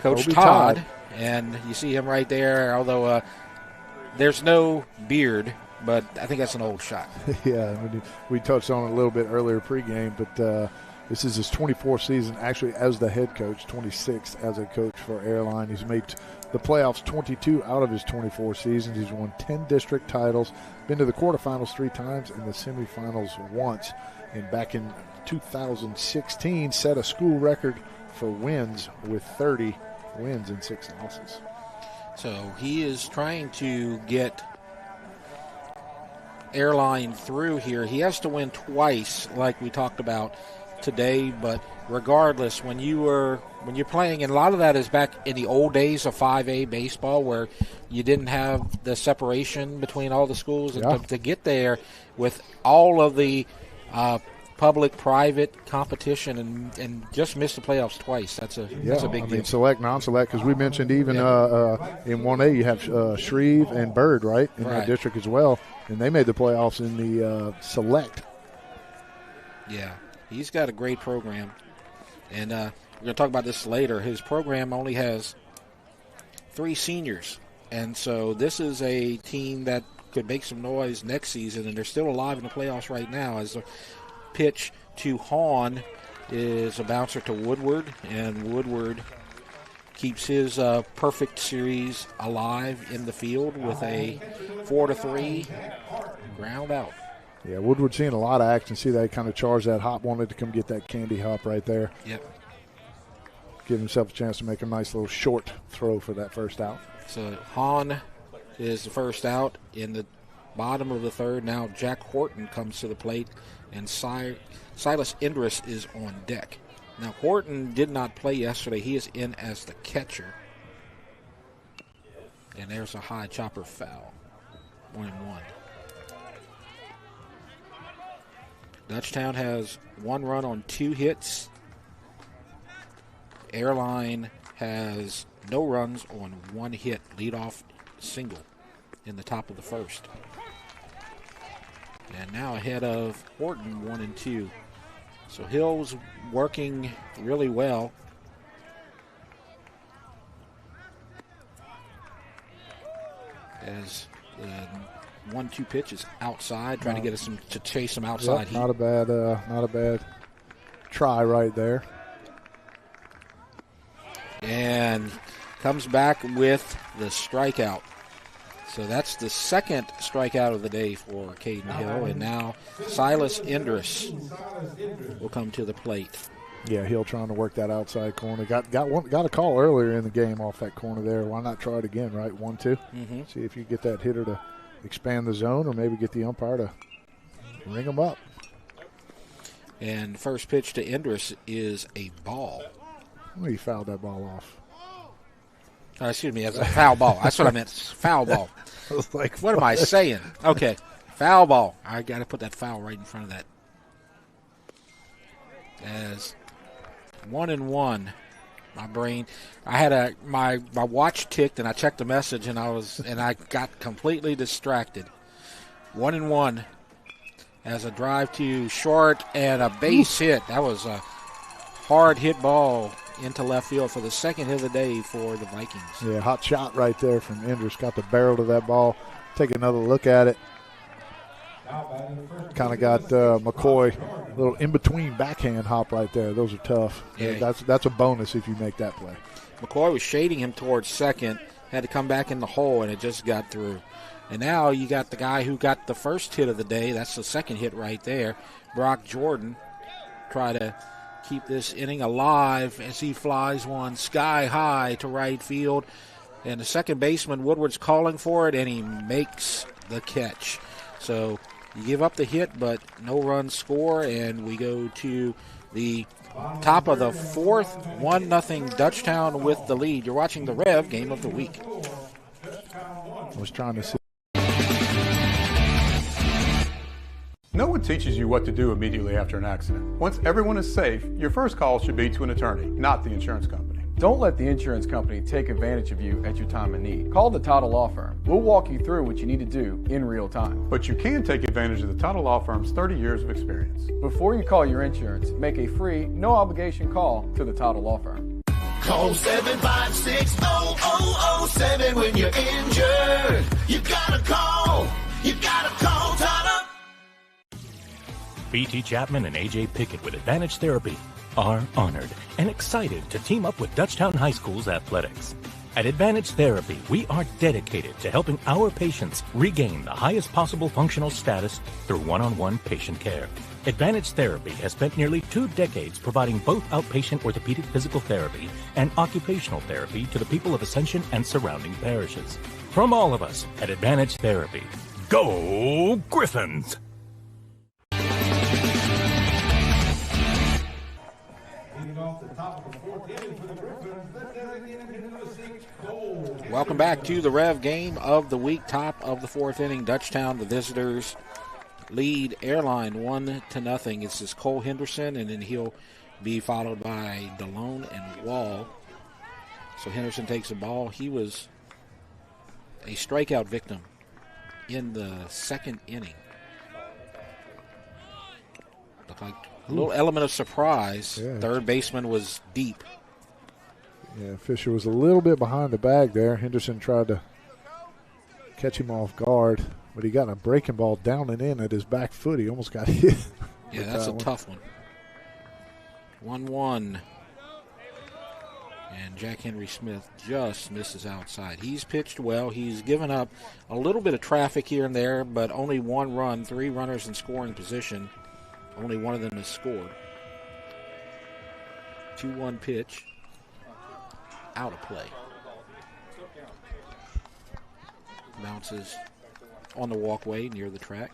Coach Todd, and you see him right there, although there's no beard, but I think that's an old shot. Yeah, we touched on it a little bit earlier pregame, but this is his 24th season actually as the head coach, 26th as a coach for AIRLINE. He's made the playoffs 22 out of his 24 seasons. He's won 10 district titles, been to the quarterfinals 3 times, and the semifinals once. And back in 2016, set a school record for wins with 30 wins and 6 losses. So he is trying to get AIRLINE through here. He has to win twice, like we talked about today, but regardless, when you're playing, and a lot of that is back in the old days of 5A baseball where you didn't have the separation between all the schools, and to get there with all of the public-private competition and just miss the playoffs twice. That's a big deal. Select, non-select, because we mentioned even in 1A you have Shreve and Bird, right, in that district as well, and they made the playoffs in the select. Yeah, He's got a great program. And we're going to talk about this later. His program only has 3 seniors. And so this is a team that could make some noise next season, and they're still alive in the playoffs right now. As a pitch to Hahn is a bouncer to Woodward, and Woodward keeps his perfect series alive in the field with a 4-3 ground out. Yeah, Woodward seeing a lot of action. See that kind of charge that hop, wanted to come get that candy hop right there. Yep. Give himself a chance to make a nice little short throw for that first out. So Hahn is the first out in the bottom of the third. Now Jack Horton comes to the plate, and Silas Indris is on deck. Now Horton did not play yesterday. He is in as the catcher. And there's a high chopper foul. 1-1. Dutchtown has 1 run on 2 hits. Airline has no runs on 1 hit. Leadoff single in the top of the first. And now ahead of Horton, 1-2. So Hill's working really well. As the 1-2 pitch is outside, trying to get us to chase some outside heat. Not a bad try right there. And comes back with the strikeout. So that's the second strikeout of the day for Caden Hill. And now Silas Indris will come to the plate. Yeah, Hill trying to work that outside corner. Got a call earlier in the game off that corner there. Why not try it again, right? 1-2. Mm-hmm. See if you get that hitter to expand the zone, or maybe get the umpire to ring him up. And first pitch to Indris is a ball. Well, he fouled that ball off. Excuse me, as a foul ball. That's what I meant. Foul ball. I was like, what am I saying? Okay, foul ball. I got to put that foul right in front of that. As 1-1, my brain. I had my watch ticked, and I checked the message, and I got completely distracted. 1-1, as a drive to short and a base hit. That was a hard hit ball into left field for the second hit of the day for the Vikings. Yeah, hot shot right there from Indris. Got the barrel to that ball. Take another look at it. Kind of got McCoy, a little in-between backhand hop right there. Those are tough. Yeah. That's a bonus if you make that play. McCoy was shading him towards second, had to come back in the hole, and it just got through. And now you got the guy who got the first hit of the day. That's the second hit right there. Brock Jordan try to keep this inning alive as he flies one sky high to right field. And the second baseman, Woodward's calling for it, and he makes the catch. So you give up the hit, but no run score, and we go to the top of the fourth. 1-0 Dutchtown with the lead. You're watching the Rev Game of the Week. I was trying to see. No one teaches you what to do immediately after an accident. Once everyone is safe, your first call should be to an attorney, not the insurance company. Don't let the insurance company take advantage of you at your time of need. Call the Title Law Firm. We'll walk you through what you need to do in real time. But you can take advantage of the Title Law Firm's 30 years of experience. Before you call your insurance, make a free, no-obligation call to the Title Law Firm. Call 756-0007 when you're injured. You gotta call. You gotta call Title. B.T. Chapman and A.J. Pickett with Advantage Therapy are honored and excited to team up with Dutchtown High School's athletics. At Advantage Therapy, we are dedicated to helping our patients regain the highest possible functional status through one-on-one patient care. Advantage Therapy has spent nearly 2 decades providing both outpatient orthopedic physical therapy and occupational therapy to the people of Ascension and surrounding parishes. From all of us at Advantage Therapy, go Griffins! Welcome back to the Rev Game of the Week, top of the fourth inning. Dutchtown, the visitors, lead Airline 1-0. It's this Cole Henderson, and then he'll be followed by DeLone and Wall. So Henderson takes the ball. He was a strikeout victim in the second inning. Looked like A little element of surprise. Yeah. Third baseman was deep. Yeah, Fisher was a little bit behind the bag there. Henderson tried to catch him off guard, but he got a breaking ball down and in at his back foot. He almost got hit. Yeah, that's a tough one. 1-1. And Jack Henry Smith just misses outside. He's pitched well. He's given up a little bit of traffic here and there, but only one run, 3 runners in scoring position. Only one of them has scored. 2-1 pitch. Out of play. Bounces on the walkway near the track.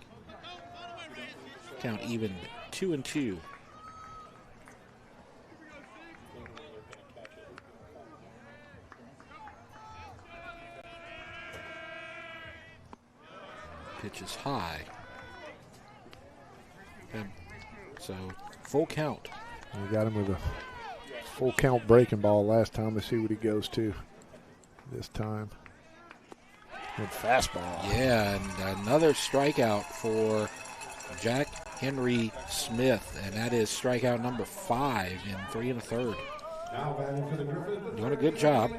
Count even 2-2. Pitch is high. And so full count. We got him with a full count breaking ball last time. Let's see what he goes to this time. Good fastball. Yeah, and another strikeout for Jack Henry Smith, and that is strikeout number 5 in 3 1/3. Doing a good job.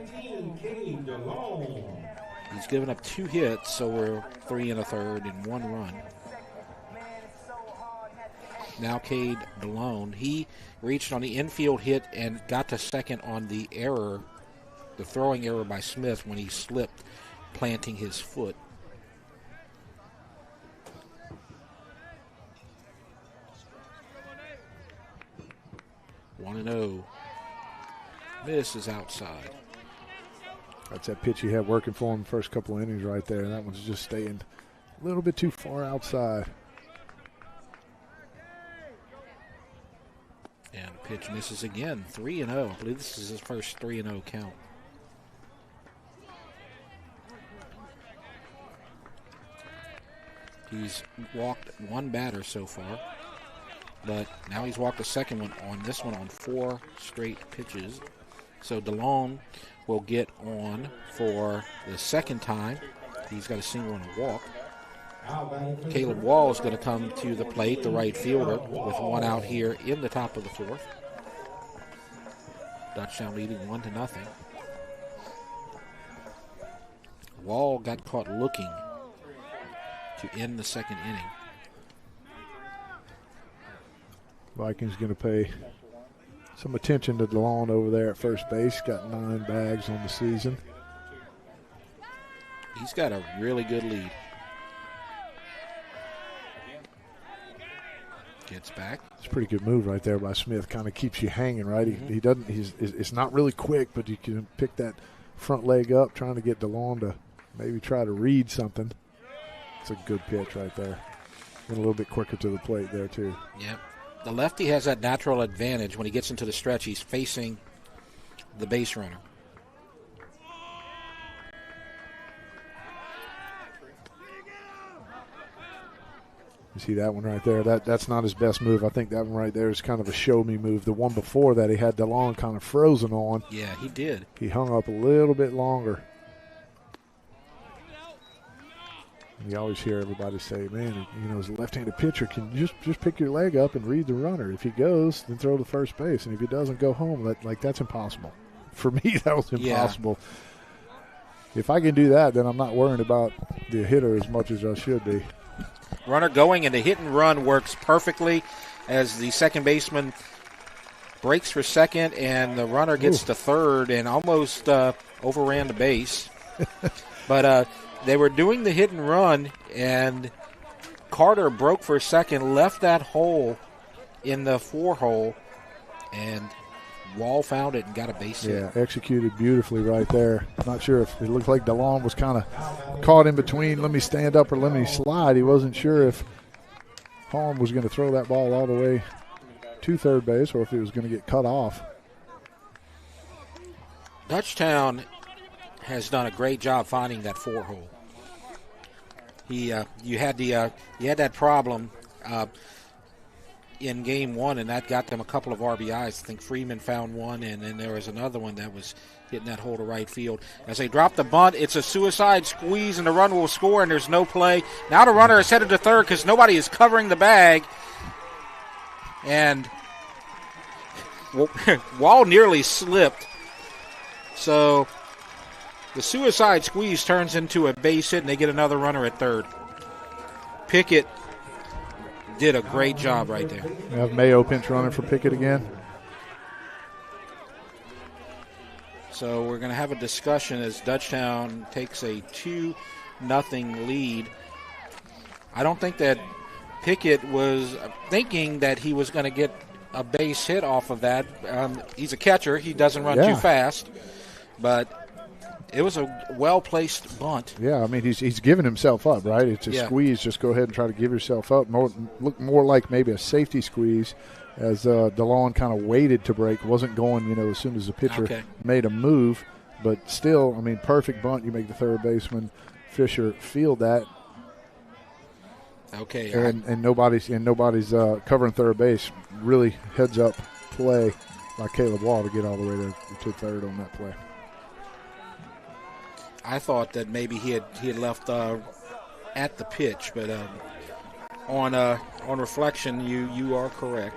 He's given up 2 hits, so we're 3 1/3 and 1 run. Now Cade Malone. He reached on the infield hit and got to second on the error, the throwing error by Smith when he slipped, planting his foot. One and 0. Miss is outside. That's that pitch he had working for him the first couple of innings right there. That one's just staying a little bit too far outside. And the pitch misses again. 3 and 0. I believe this is his first 3 and 0 count. He's walked 1 batter so far, but now he's walked a second one on this one on 4 straight pitches. So DeLone will get on for the second time. He's got a single and a walk. Caleb Wall is going to come to the plate, the right fielder, with 1 out here in the top of the 4th. Dutchtown leading 1-0. Wall got caught looking to end the second inning. Vikings going to pay some attention to DeLone over there at first base. Got 9 bags on the season. He's got a really good lead. Gets back. It's a pretty good move right there by Smith. Kind of keeps you hanging, right? He doesn't. It's not really quick, but you can pick that front leg up, trying to get DeLone to maybe try to read something. It's a good pitch right there. And a little bit quicker to the plate there too. Yep. The lefty has that natural advantage when he gets into the stretch. He's facing the base runner. You see that one right there? That's not his best move. I think that one right there is kind of a show-me move. The one before that he had DeLone kind of frozen on. Yeah, he did. He hung up a little bit longer. You always hear everybody say, man, as a left-handed pitcher, can you just pick your leg up and read the runner. If he goes, then throw to first base. And if he doesn't go home, that's impossible. For me, that was impossible. Yeah. If I can do that, then I'm not worrying about the hitter as much as I should be. Runner going, and the hit and run works perfectly as the second baseman breaks for second, and the runner gets to third and almost overran the base. But they were doing the hit and run, and Carter broke for second, left that hole in the 4 hole, and Wall found it and got a base hit. Yeah, executed beautifully right there. Not sure if it looked like DeLone was kind of caught in between, let me stand up or let me slide. He wasn't sure if Holm was going to throw that ball all the way to third base or if it was going to get cut off. Dutchtown has done a great job finding that 4 hole. You had that problem in game 1, and that got them a couple of RBIs. I think Freeman found one, and then there was another one that was hitting that hole to right field. As they drop the bunt, it's a suicide squeeze, and the run will score, and there's no play. Now the runner is headed to third because nobody is covering the bag. And Wall nearly slipped. So the suicide squeeze turns into a base hit, and they get another runner at third. Pickett did a great job right there. We have Mayo pinch running for Pickett again. So we're going to have a discussion as Dutchtown takes a 2-0 lead. I don't think that Pickett was thinking that he was going to get a base hit off of that. He's a catcher. He doesn't run too fast. But it was a well-placed bunt. Yeah, I mean, he's giving himself up, right? It's a squeeze. Just go ahead and try to give yourself up. Look more like maybe a safety squeeze as DeLon kind of waited to break. Wasn't going, as soon as the pitcher made a move. But still, I mean, perfect bunt. You make the third baseman, Fisher, field that. Okay. And nobody's covering third base. Really heads-up play by Caleb Wall to get all the way to third on that play. I thought that maybe he had left at the pitch, but on reflection, you are correct.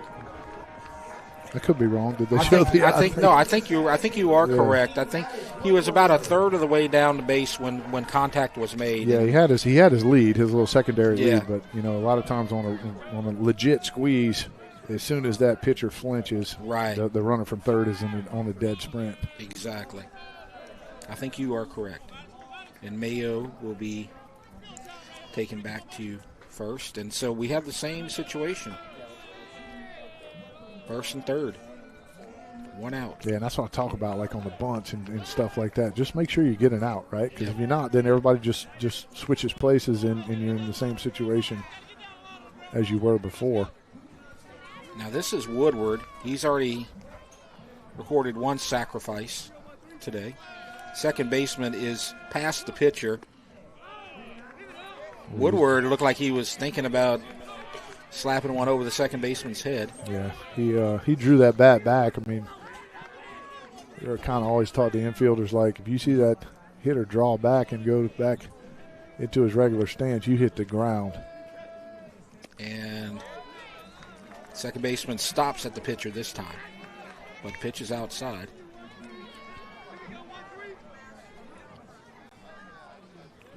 I could be wrong. Did they show the? I think you are correct. I think he was about a third of the way down the base when contact was made. Yeah, he had his lead, his little secondary lead, but a lot of times on a legit squeeze, as soon as that pitcher flinches, right, the runner from third is on a dead sprint. Exactly. I think you are correct. And Mayo will be taken back to first. And so we have the same situation. First and third. One out. Yeah, and that's what I talk about, like on the bunts and stuff like that. Just make sure you get an out, right? Because if you're not, then everybody just switches places and you're in the same situation as you were before. Now this is Woodward. He's already recorded one sacrifice today. Second baseman is past the pitcher. Woodward looked like he was thinking about slapping one over the second baseman's head. Yeah, he drew that bat back. I mean, you're kind of always taught the infielders, like, if you see that hitter draw back and go back into his regular stance, you hit the ground. And second baseman stops at the pitcher this time, but pitch is outside.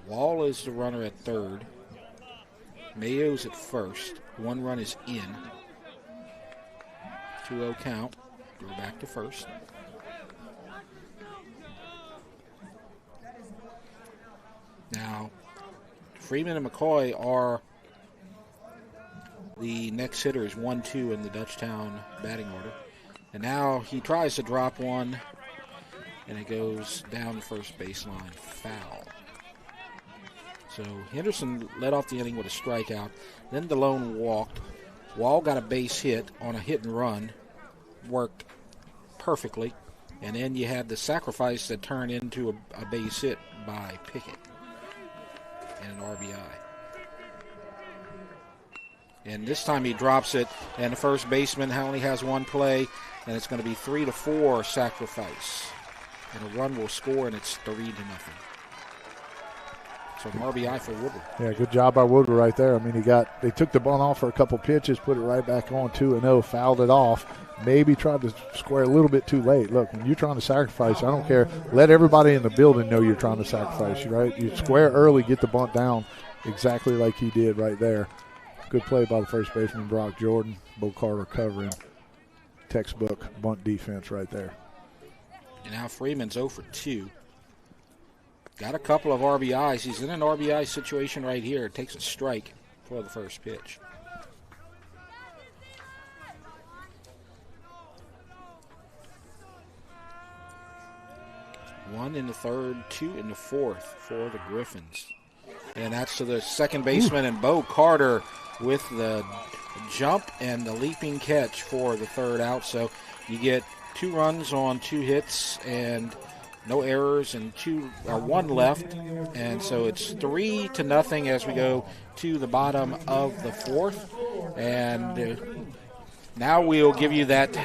Wall is the runner at third. Mayo's at first. One run is in. 2-0 count. Go back to first. Now, Freeman and McCoy are the next hitters, 1-2 in the Dutchtown batting order. And now he tries to drop one, and it goes down the first baseline, foul. So Henderson led off the inning with a strikeout. Then DeLone walked. Wall got a base hit on a hit and run. Worked perfectly. And then you had the sacrifice that turned into a base hit by Pickett and an RBI. And this time he drops it, and the first baseman only has one play, and it's going to be 3-4 sacrifice. And a run will score, and it's 3-0. So an RBI for Woodward. Yeah, good job by Woodward right there. I mean, they took the bunt off for a couple pitches, put it right back on 2-0, fouled it off. Maybe tried to square a little bit too late. Look, when you're trying to sacrifice, I don't care. Let everybody in the building know you're trying to sacrifice, right? You square early, get the bunt down exactly like he did right there. Good play by the first baseman, Brock Jordan. Bo Carter covering. Textbook bunt defense right there. And now Freeman's 0 for 2. Got a couple of RBIs. He's in an RBI situation right here. It takes a strike for the first pitch. One in the third, 2 in the fourth for the Griffins. And that's to the second baseman, and Bo Carter with the jump and the leaping catch for the third out. So you get 2 runs on 2 hits and no errors and 1 left. And so it's 3-0 as we go to the bottom of the fourth. And now we'll give you that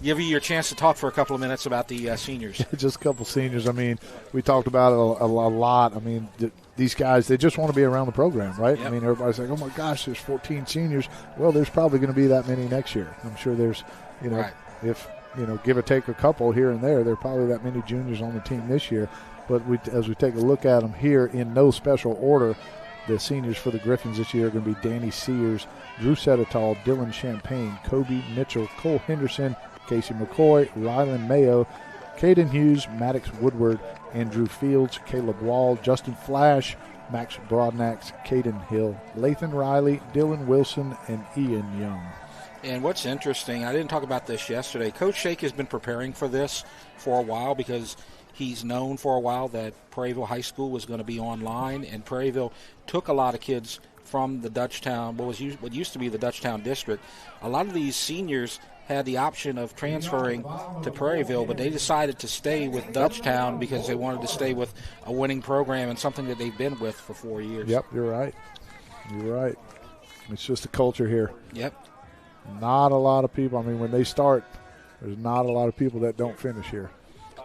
give you your chance to talk for a couple of minutes about the seniors. Just a couple seniors. I mean, we talked about it a lot. I mean, these guys, they just want to be around the program, right? Yep. I mean, everybody's like, oh, my gosh, there's 14 seniors. Well, there's probably going to be that many next year. I'm sure there's, Right. if, give or take a couple here and there are probably that many juniors on the team this year. But as we take a look at them here in no special order, the seniors for the Griffins this year are going to be Danny Sears, Drew Setitall, Dylan Champagne, Kobe Mitchell, Cole Henderson, Casey McCoy, Rylan Mayo, Caden Hughes, Maddox Woodward, Andrew Fields, Caleb Wall, Justin Flash, Max Broadnax, Caden Hill, Lathan Riley, Dylan Wilson, and Ian Young. And what's interesting, I didn't talk about this yesterday, Coach Shake has been preparing for this for a while because he's known for a while that Prairieville High School was going to be online, and Prairieville took a lot of kids from the Dutchtown, what used to be the Dutchtown district. A lot of these seniors had the option of transferring to Prairieville, but they decided to stay with Dutchtown because they wanted to stay with a winning program and something that they've been with for 4 years. Yep, you're right. You're right. It's just a culture here. Yep. Not a lot of people. I mean, when they start, there's not a lot of people that don't finish here.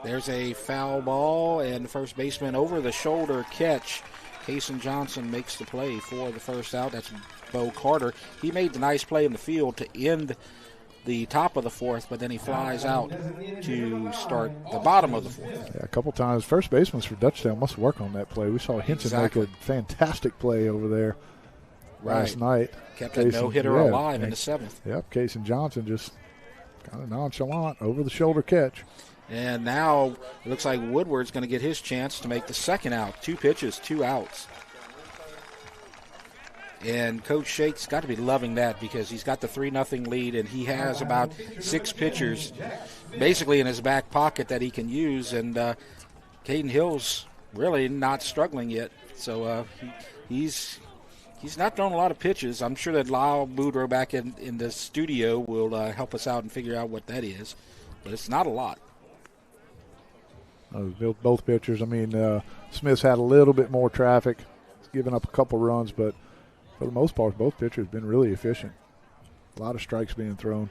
There's a foul ball, and the first baseman over the shoulder catch. Kason Johnson makes the play for the first out. That's Bo Carter. He made the nice play in the field to end the top of the fourth, but then he flies out to start the bottom of the fourth. Yeah, a couple times. First baseman for Dutchtown must work on that play. We saw Hinton make a fantastic play over there last night. Kept a no-hitter alive in the seventh. Yep, Kason Johnson just kind of nonchalant, over-the-shoulder catch. And now it looks like Woodward's going to get his chance to make the second out. 2 pitches, 2 outs. And Coach Shake's got to be loving that because he's got the 3-0 lead, and he has about 6 pitchers basically in his back pocket that he can use. And Caden Hill's really not struggling yet. So he's not throwing a lot of pitches. I'm sure that Lyle Boudreaux back in the studio will help us out and figure out what that is. But it's not a lot. Both pitchers. I mean, Smith's had a little bit more traffic, giving up a couple runs, but for the most part, both pitchers have been really efficient. A lot of strikes being thrown.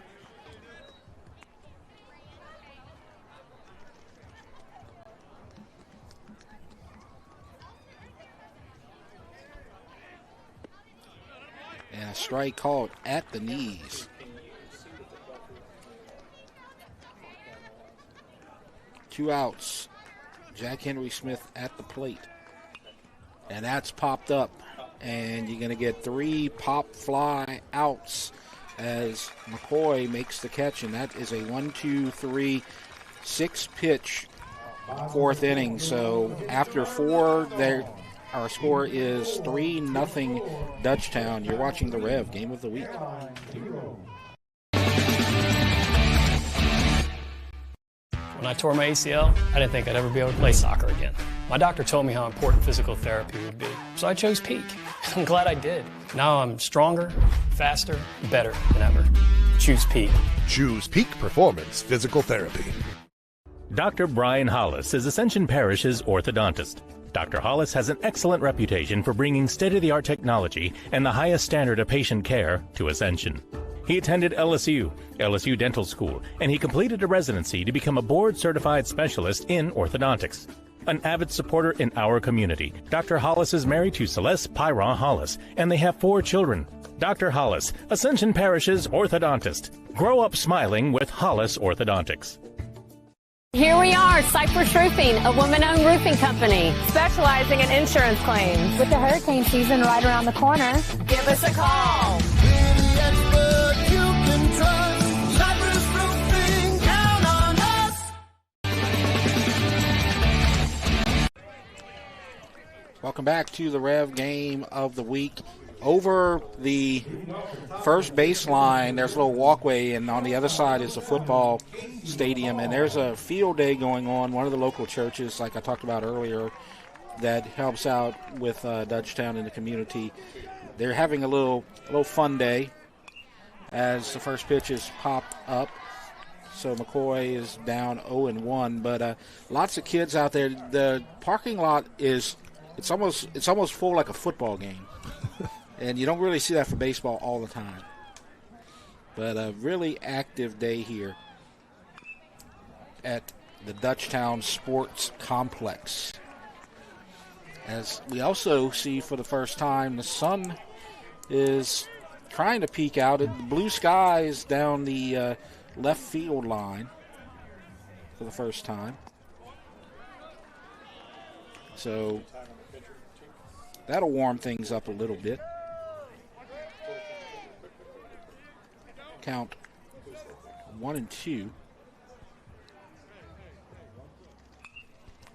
And a strike called at the knees. Two outs. Jack Henry Smith at the plate. And that's popped up. And you're going to get 3 pop fly outs as McCoy makes the catch. And that is a 1-2-3 6-pitch 4th inning. So after 4, our score is 3-0 Dutchtown. You're watching the Rev Game of the Week. When I tore my ACL, I didn't think I'd ever be able to play soccer again. My doctor told me how important physical therapy would be, so I chose Peak. I'm glad I did. Now I'm stronger, faster, better than ever. Choose Peak. Choose Peak Performance Physical Therapy. Dr. Brian Hollis is Ascension Parish's orthodontist. Dr. Hollis has an excellent reputation for bringing state-of-the-art technology and the highest standard of patient care to Ascension. He attended LSU Dental School, and he completed a residency to become a board-certified specialist in orthodontics. An avid supporter in our community, Dr. Hollis is married to Celeste Pyron Hollis, and they have 4 children. Dr. Hollis, Ascension Parish's orthodontist. Grow up smiling with Hollis Orthodontics. Here we are, Cypress Roofing, a woman-owned roofing company specializing in insurance claims. With the hurricane season right around the corner, Give us a call. Welcome back to the Rev Game of the Week. Over the first baseline, there's a little walkway, and on the other side is a football stadium, and there's a field day going on. One of the local churches, like I talked about earlier, that helps out with Dutchtown in the community. They're having a little fun day as the first pitch is popped up. So McCoy is down 0-1, but lots of kids out there. The parking lot is it's almost full like a football game. And you don't really see that for baseball all the time. But a really active day here at the Dutchtown Sports Complex. As we also see for the first time, the sun is trying to peek out at the blue skies down the left field line for the first time. So that'll warm things up a little bit. Count 1-2.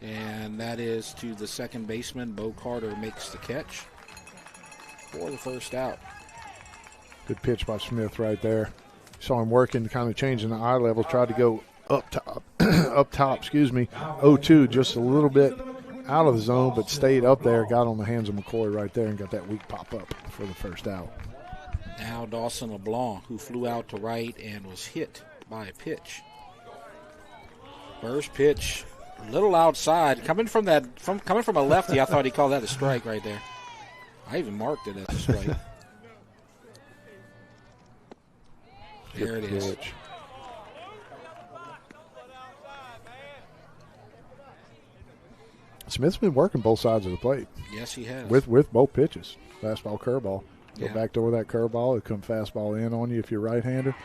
And that is to the second baseman. Bo Carter makes the catch for the first out. Good pitch by Smith right there. Saw him working, kind of changing the eye level. Tried to go up top, 0-2, just a little bit out of the zone, but stayed up there. Got on the hands of McCoy right there and got that weak pop up for the first out. Now Dawson LeBlanc, who flew out to right and was hit by a pitch. First pitch, a little outside, coming from a lefty. I thought he called that a strike right there. I even marked it as a strike. There it is. Smith's been working both sides of the plate. Yes, he has. With both pitches, fastball, curveball. Go Yeah. back door that curveball. It'll come fastball in on you if you're right-hander.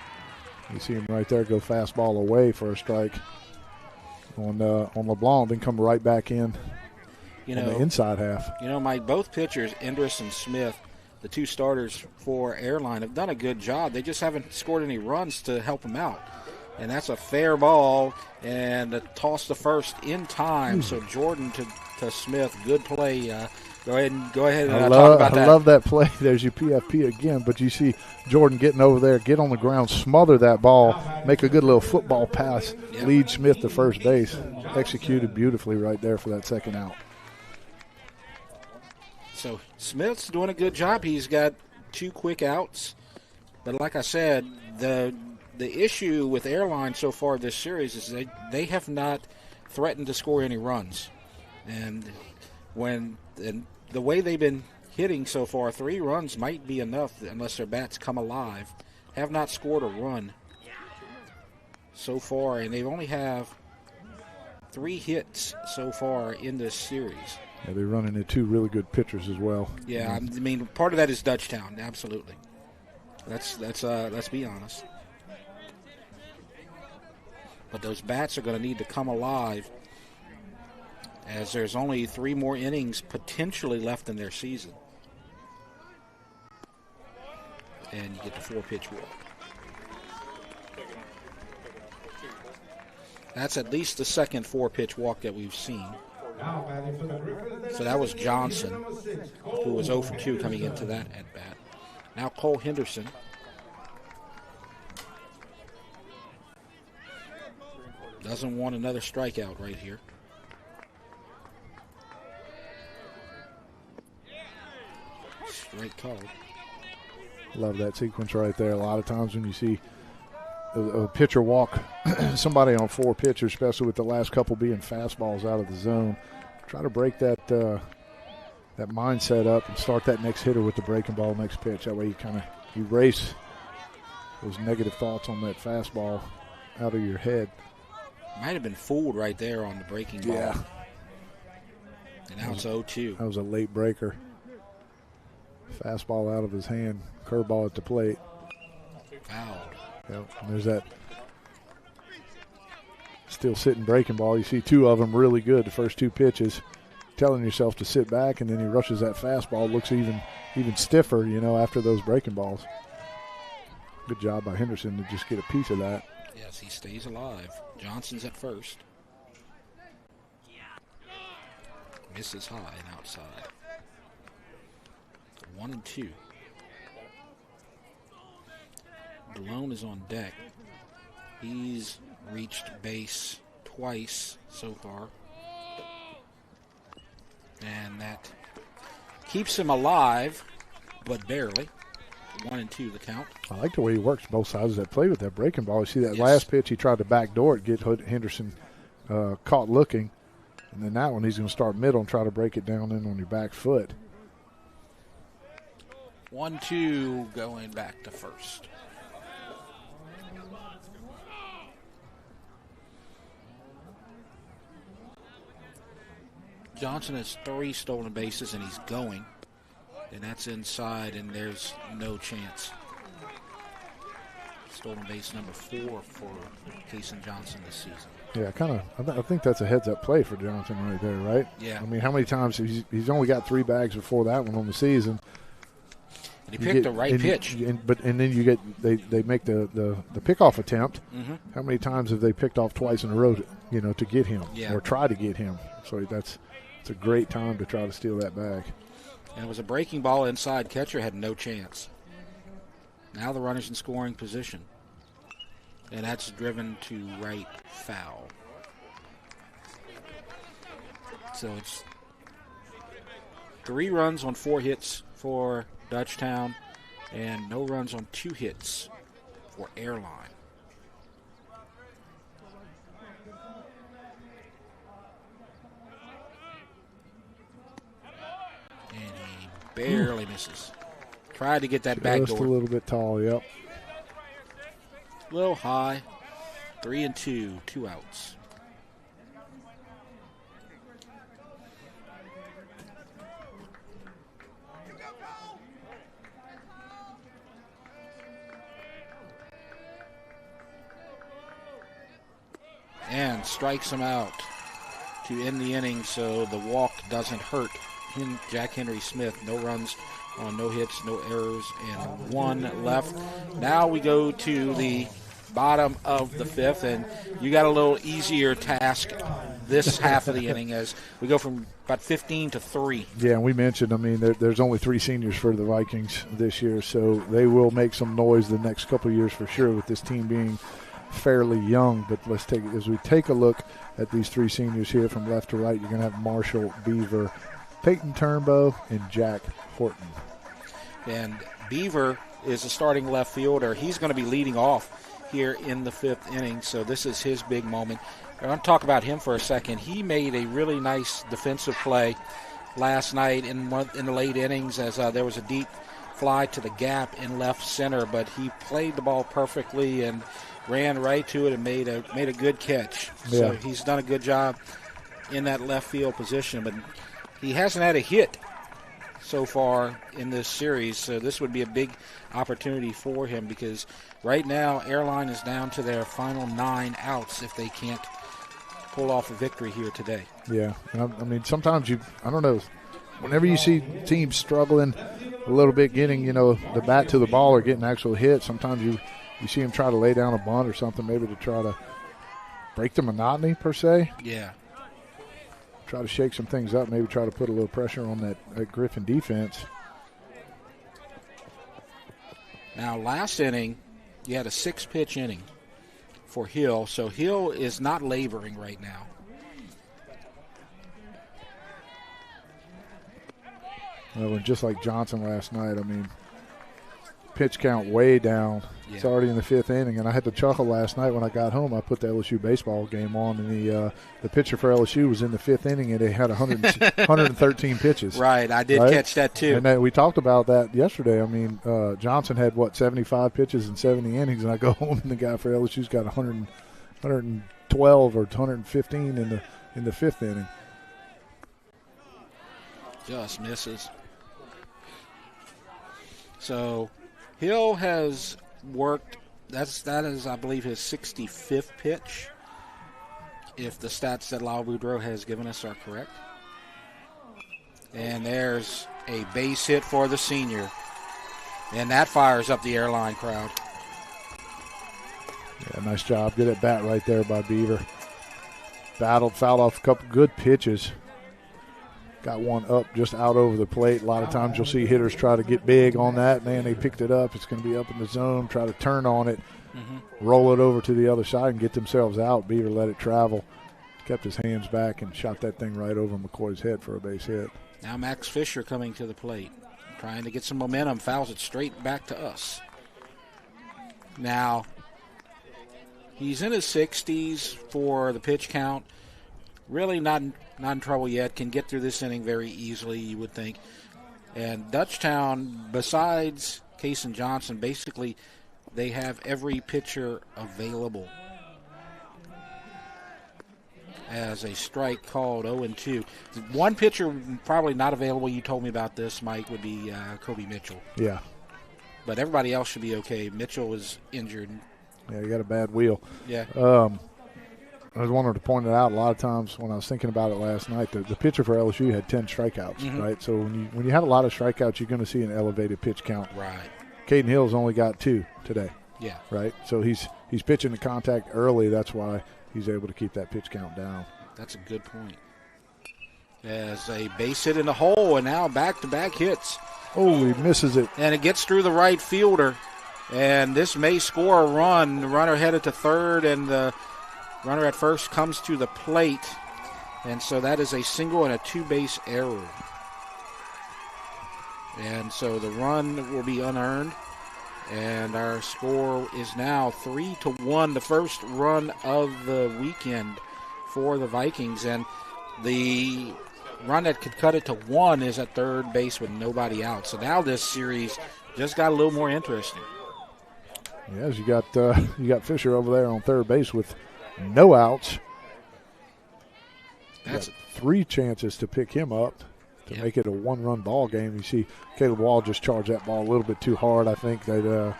You see him right there go fastball away for a strike on LeBlanc, then come right back in on the inside half. Mike, both pitchers, Endress and Smith, the two starters for Airline, have done a good job. They just haven't scored any runs to help them out. And that's a fair ball and a toss to first in time. So Jordan to Smith, good play. Go ahead and talk about that. I love that play. There's your PFP again, but you see Jordan getting over there, get on the ground, smother that ball, make a good little football pass, lead Smith to first base. Executed beautifully right there for that second out. So Smith's doing a good job. He's got 2 quick outs. But like I said, the issue with Airline so far this series is they have not threatened to score any runs. And the way they've been hitting so far, 3 runs might be enough unless their bats come alive. Have not scored a run so far, and they only have 3 hits so far in this series. Yeah, they're running into 2 really good pitchers as well. Yeah, I mean, part of that is Dutchtown, absolutely. Let's be honest. But those bats are going to need to come alive, as there's only 3 more innings potentially left in their season. And you get the 4-pitch walk. That's at least the second 4-pitch walk that we've seen. So that was Johnson, who was 0 for 2 coming into that at-bat. Now Cole Henderson. Doesn't want another strikeout right here. Strike called. Love that sequence right there. A lot of times when you see a pitcher walk somebody on 4 pitches, especially with the last couple being fastballs out of the zone, try to break that mindset up and start that next hitter with the breaking ball next pitch. That way you kind of erase those negative thoughts on that fastball out of your head. Might have been fooled right there on the breaking ball. Yeah. And now it's 0-2. That was a late breaker. Fastball out of his hand, curveball at the plate. Fouled. Yep. And there's that still sitting breaking ball. You see 2 of them really good, the first 2 pitches, telling yourself to sit back, and then he rushes that fastball, looks even stiffer, after those breaking balls. Good job by Henderson to just get a piece of that. Yes, he stays alive. Johnson's at first. Misses high and outside. 1-2. Malone is on deck. He's reached base twice so far. And that keeps him alive, but barely. 1-2 the count. I like the way he works both sides of that play with that breaking ball. You see that last pitch, he tried to backdoor it, get Henderson caught looking. And then that one, he's going to start middle and try to break it down in on your back foot. 1-2 going back to first. Johnson has 3 stolen bases, and he's going. And that's inside, and there's no chance. Stolen base number 4 for Kason Johnson this season. Yeah, I think that's a heads-up play for Johnson right there, right? Yeah. I mean, how many times he's only got 3 bags before that one on the season. And he picked the right pitch. And then you get they make the pickoff attempt. Mm-hmm. How many times have they picked off twice in a row, to get him or try to get him? So it's a great time to try to steal that bag. And it was a breaking ball inside. Catcher had no chance. Now the runner's in scoring position. And that's driven to right foul. So it's 3 runs on 4 hits for Dutchtown and no runs on 2 hits for Airline. And he barely misses. Tried to get that back door. Just a little bit tall, yep. A little high. 3-2, 2 outs. And strikes him out to end the inning, so the walk doesn't hurt Jack Henry Smith. No runs on no hits, no errors, and 1 left. Now we go to the bottom of the 5th, and you got a little easier task this half of the inning as we go from about 15 to 3. Yeah, and we mentioned, there's only 3 seniors for the Vikings this year, so they will make some noise the next couple of years for sure with this team being fairly young. But as we take a look at these 3 seniors here from left to right, you're going to have Marshall Beaver, Peyton Turnbow, and Jack Horton. And Beaver is a starting left fielder. He's going to be leading off here in the 5th inning, so this is his big moment. I want to talk about him for a second. He made a really nice defensive play last night in the late innings as there was a deep fly to the gap in left center, but he played the ball perfectly and ran right to it and made a good catch. Yeah. So he's done a good job in that left field position, but he hasn't had a hit so far in this series, so this would be a big opportunity for him because right now Airline is down to their final 9 outs if they can't pull off a victory here today. Yeah, and sometimes I don't know, whenever you see teams struggling a little bit getting, the bat to the ball or getting actual hits, sometimes you see them try to lay down a bunt or something maybe to try to break the monotony per se. Yeah. Try to shake some things up, maybe try to put a little pressure on that Griffin defense. Now, last inning, you had a 6-pitch inning for Hill, so Hill is not laboring right now. Well, and just like Johnson last night, pitch count way down. Yeah. It's already in the 5th inning, and I had to chuckle last night when I got home. I put the LSU baseball game on, and the pitcher for LSU was in the 5th inning, and they had 113 pitches. Right, I did catch that too. And then we talked about that yesterday. Johnson had, 75 pitches in 70 innings, and I go home, and the guy for LSU's got 112 or 115 in the 5th inning. Just misses. So Hill has worked, that is, I believe, his 65th pitch, if the stats that Lyle Boudreau has given us are correct. And there's a base hit for the senior. And that fires up the Airline crowd. Yeah, nice job. Good at bat right there by Beaver. Fouled off a couple good pitches. Got one up just out over the plate. A lot of times you'll see hitters try to get big on that. Man, they picked it up. It's going to be up in the zone. Try to turn on it, roll it over to the other side and get themselves out. Beaver let it travel. Kept his hands back and shot that thing right over McCoy's head for a base hit. Now Max Fisher coming to the plate. Trying to get some momentum. Fouls it straight back to us. Now, he's in his 60s for the pitch count. Really not in trouble yet. Can get through this inning very easily, you would think. And Dutchtown, besides Kason Johnson, basically they have every pitcher available. as a strike called 0-2. One pitcher probably not available, you told me about this, Mike, would be Kobe Mitchell. Yeah. But everybody else should be okay. Mitchell was injured. Yeah, he got a bad wheel. Yeah. I was wanting to point it out a lot of times when I was thinking about it last night. The pitcher for LSU had 10 strikeouts, right? So when you have a lot of strikeouts, you're going to see an elevated pitch count. Right. Caden Hill's only got 2 today. Yeah. Right? So he's pitching the contact early. That's why he's able to keep that pitch count down. That's a good point. As a base hit in the hole, and now back-to-back hits. Oh, he misses it. And it gets through the right fielder. And this may score a run. The runner headed to third, and the runner at first comes to the plate. And so that is a single and a 2-base error. And so the run will be unearned. And our score is now 3-1, the first run of the weekend for the Vikings. And the run that could cut it to 1 is at third base with nobody out. So now this series just got a little more interesting. Yes, you got Fisher over there on third base with no outs. That's 3 chances to pick him up to make it a 1-run ball game. You see Caleb Wall just charged that ball a little bit too hard. I think that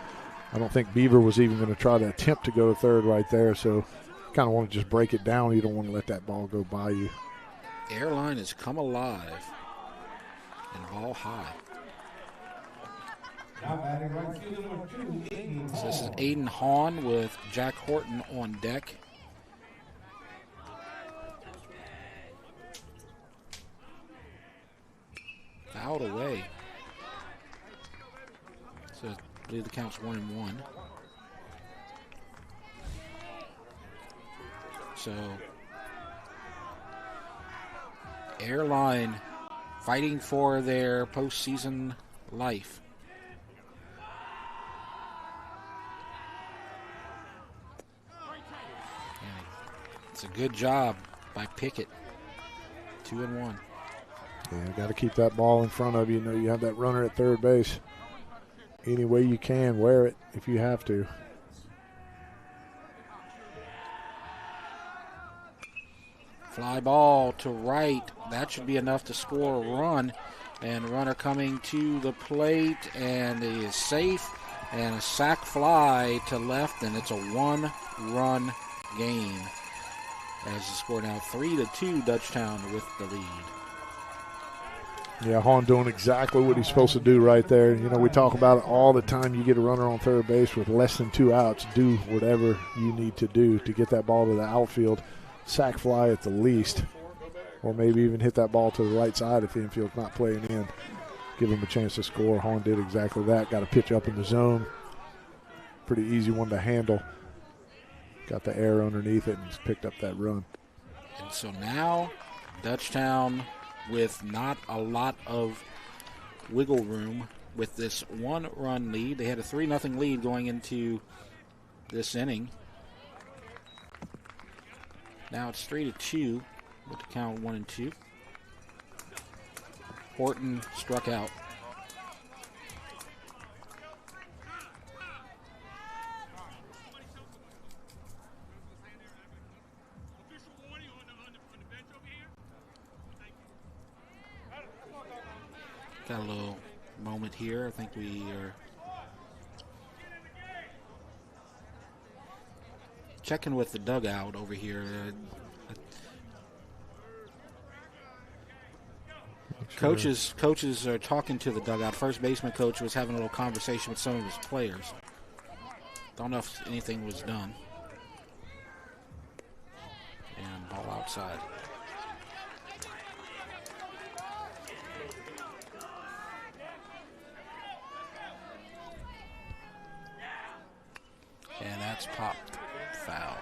I don't think Beaver was even going to try to attempt to go to third right there. So kind of want to just break it down. You don't want to let that ball go by you. Airline has come alive and ball high. So this is Aiden Hahn with Jack Horton on deck. Fouled away. So I believe the count's 1-1. So Airline fighting for their postseason life. And it's a good job by Pickett. 2-1. Yeah, got to keep that ball in front of you. You know, you have that runner at third base. Any way you can, wear it if you have to. Fly ball to right. That should be enough to score a run. And runner coming to the plate, and he is safe. And a sac fly to left, and it's a 1-run game. As the score now 3-2, Dutchtown with the lead. Yeah, Hahn doing exactly what he's supposed to do right there. You know, we talk about it all the time. You get a runner on third base with less than 2 outs, do whatever you need to do to get that ball to the outfield. Sac fly at the least, or maybe even hit that ball to the right side if the infield's not playing in. Give him a chance to score. Hahn did exactly that. Got a pitch up in the zone. Pretty easy one to handle. Got the air underneath it and just picked up that run. And so now Dutchtown with not a lot of wiggle room with this 1-run lead. They had a 3-0 lead going into this inning. Now it's 3-2 with the count 1-2. Horton struck out. Got a little moment here. I think we are checking with the dugout over here. Coaches are talking to the dugout. First baseman coach was having a little conversation with some of his players. Don't know if anything was done. And ball outside. And that's popped. Foul.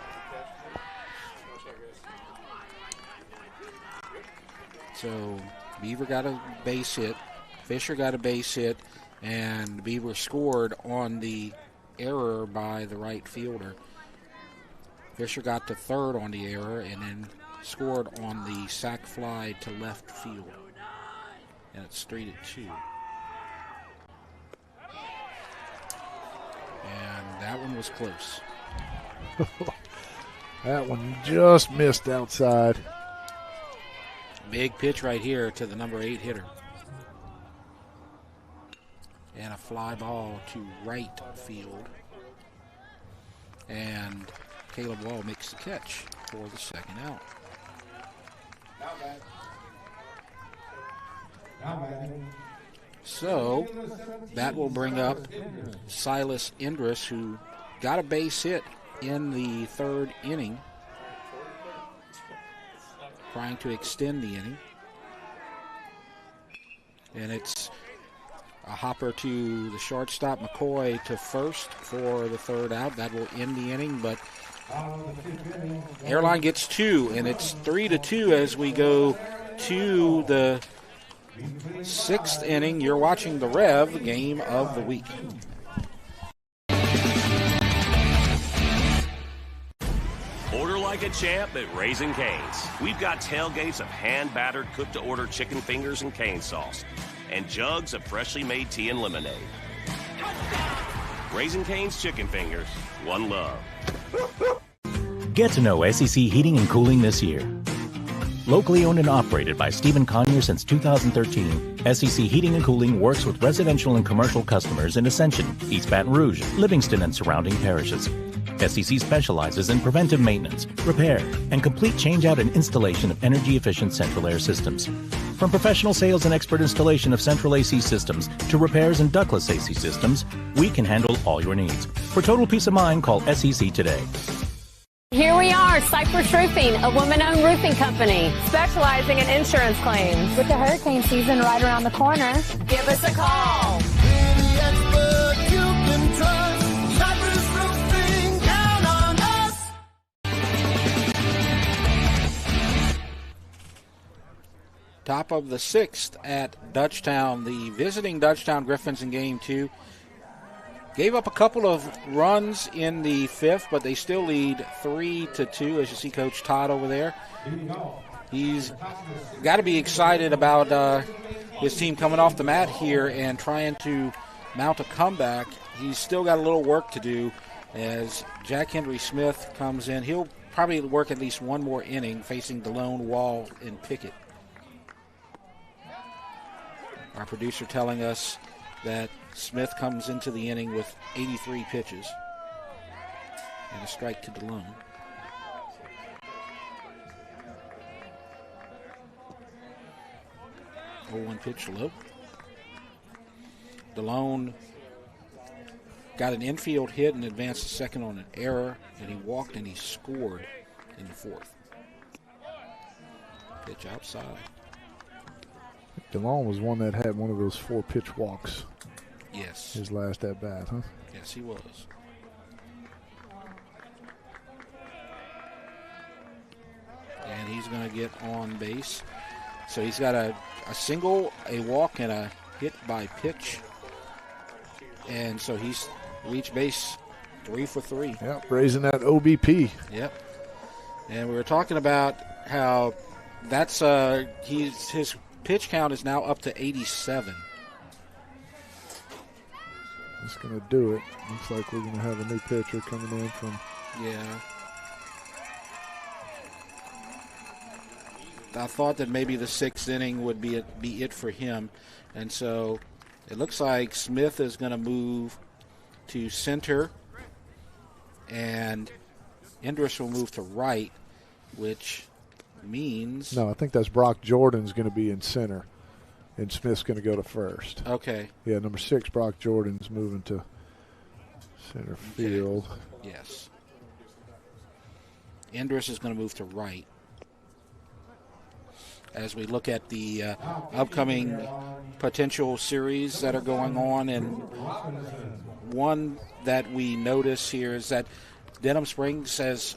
So Beaver got a base hit. Fisher got a base hit. And Beaver scored on the error by the right fielder. Fisher got to third on the error and then scored on the sac fly to left field. And it's 3-2. And that one was close. That one just missed outside. Big pitch right here to the number 8 hitter. And a fly ball to right field. And Caleb Wall makes the catch for the second out. So that will bring up Silas Indris, who got a base hit in the third inning, trying to extend the inning. And it's a hopper to the shortstop, McCoy, to first for the third out. That will end the inning, but Airline gets 2, and it's 3-2 as we go to the 6th inning. You're watching the Rev game of the week. Order like a champ at Raising Cane's. We've got tailgates of hand-battered, cooked-to-order chicken fingers and cane sauce, and jugs of freshly made tea and lemonade. Raising Cane's Chicken Fingers. One love. Get to know SEC Heating and Cooling this year. Locally owned and operated by Stephen Conyer since 2013, SEC Heating and Cooling works with residential and commercial customers in Ascension, East Baton Rouge, Livingston, and surrounding parishes. SEC specializes in preventive maintenance, repair, and complete changeout and installation of energy-efficient central air systems. From professional sales and expert installation of central AC systems to repairs and ductless AC systems, we can handle all your needs. For total peace of mind, call SEC today. Here we are, Cypress Roofing, a woman-owned roofing company specializing in insurance claims. With the hurricane season right around the corner, Give us a call. Top of the 6th at Dutchtown. The visiting Dutchtown Griffins in Game 2 gave up a couple of runs in the 5th, but they still lead 3-2, as you see Coach Todd over there. He's got to be excited about his team coming off the mat here and trying to mount a comeback. He's still got a little work to do as Jack Henry Smith comes in. He'll probably work at least one more inning facing DeLone, Wall, and Pickett. Our producer telling us that Smith comes into the inning with 83 pitches and a strike to DeLone. Oh, 1 pitch low. DeLone got an infield hit and advanced to second on an error, and he walked and he scored in the 4th. Pitch outside. DeLone was one that had one of those 4-pitch walks. Yes. His last at bat, huh? Yes, he was. And he's going to get on base. So he's got a single, a walk, and a hit by pitch. And so he's reached base 3 for 3. Yep, raising that OBP. Yep. And we were talking about how that's his pitch count is now up to 87. That's going to do it. Looks like we're going to have a new pitcher coming in from. Yeah. I thought that maybe the 6th inning would be it for him. And so it looks like Smith is going to move to center, and Indris will move to right, which means... No, I think that's Brock Jordan's going to be in center, and Smith's going to go to first. Okay. Yeah, number 6, Brock Jordan's moving to center field. Okay. Yes. Indris is going to move to right. As we look at the upcoming potential series that are going on, and one that we notice here is that Denham Springs has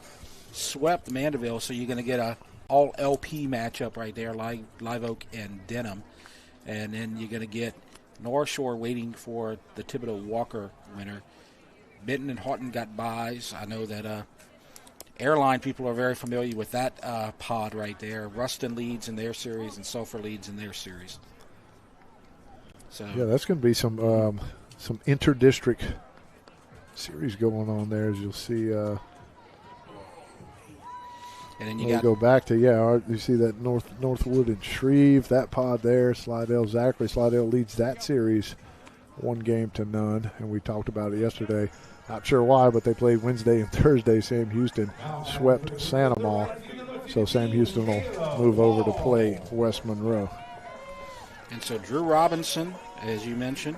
swept Mandeville, so you're going to get a all LP matchup right there, Live Oak and Denham, and then you're going to get North Shore waiting for the Thibodeau Walker winner. Benton and Houghton got buys. I know that Airline people are very familiar with that pod right there. Ruston leads in their series and Sulphur leads in their series. So yeah, that's going to be some inter-district series going on there, as you'll see. And then you go back to, you see that Northwood and Shreve, that pod there, Slidell, Zachary. Slidell leads that series 1-0, and we talked about it yesterday. Not sure why, but they played Wednesday and Thursday. Sam Houston swept Sanamaw, so Sam Houston will move over to play West Monroe. And so Drew Robinson, as you mentioned,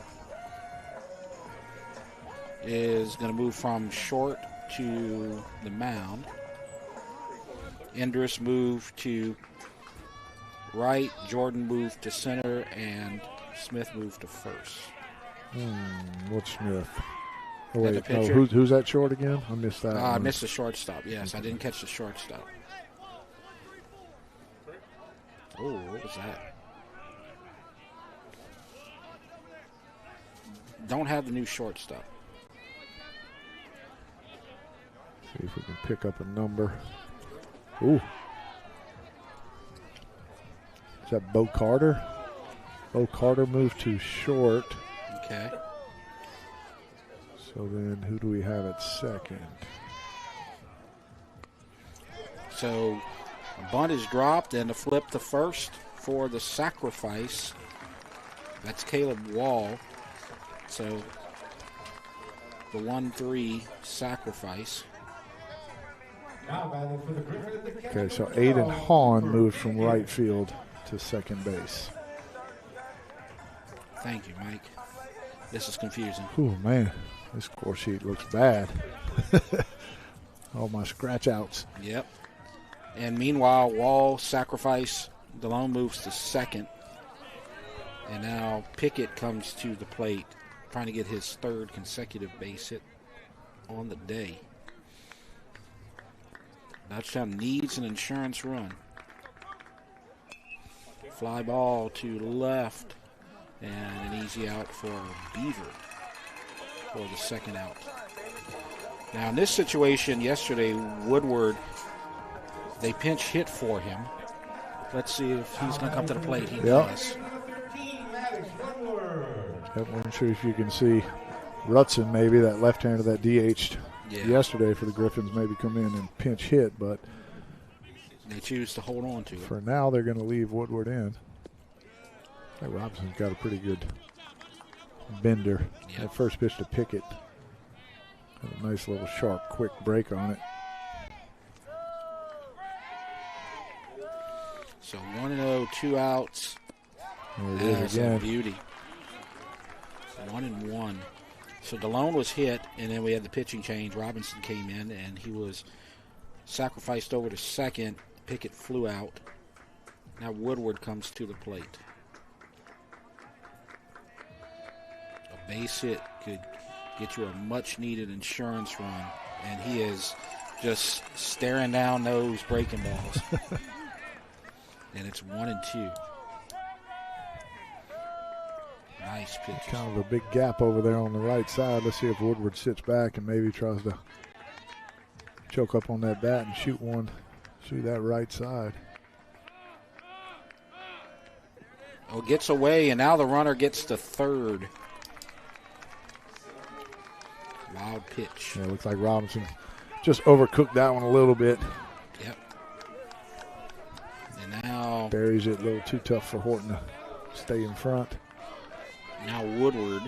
is going to move from short to the mound. Indris moved to right, Jordan moved to center, and Smith moved to first. What's Smith? Oh, And wait, the no, pitcher. who's that short again? I missed that. I one. missed the shortstop. Yes, I didn't catch the shortstop. Oh, what was that? Don't have the new shortstop. See if we can pick up a number. Ooh. Is that Bo Carter? Bo Carter moved to short. Okay. So then who do we have at second? So a bunt is dropped, and to flip to first for the sacrifice, that's Caleb Wall. So the 1-3 sacrifice. Okay, so Aiden Hahn moved from right field to second base. Thank you, Mike. This is confusing. Oh, man. This score sheet looks bad. All my scratch outs. Yep. And meanwhile, Wall, sacrifice, Delone moves to second. And now Pickett comes to the plate, trying to get his third consecutive base hit on the day. Dutchtown needs an insurance run. Fly ball to left, and an easy out for Beaver for the second out. Now in this situation yesterday, Woodward, they pinch hit for him. Let's see if he's going to come to the plate. He does. I'm sure if you can see Rutson, maybe that left-hander that DH'd yesterday for the Griffins, maybe come in and pinch hit, but they choose to hold on to it. For now, they're going to leave Woodward in. Hey, Robinson's got a pretty good bender. Yep. That first pitch to Pickett. Had a nice little sharp, quick break on it. So 1-0, 2 outs. There it is again. A beauty. 1-1. So Delone was hit, and then we had the pitching change. Robinson came in, and he was sacrificed over to second. Pickett flew out. Now Woodward comes to the plate. A base hit could get you a much-needed insurance run, and he is just staring down those breaking balls. And it's 1-2. Nice pitch. Kind of a big gap over there on the right side. Let's see if Woodward sits back and maybe tries to choke up on that bat and shoot one through that right side. Oh, gets away, and now the runner gets to third. Wild pitch. Yeah, it looks like Robinson just overcooked that one a little bit. Yep. And now buries it a little too tough for Horton to stay in front. Now Woodward.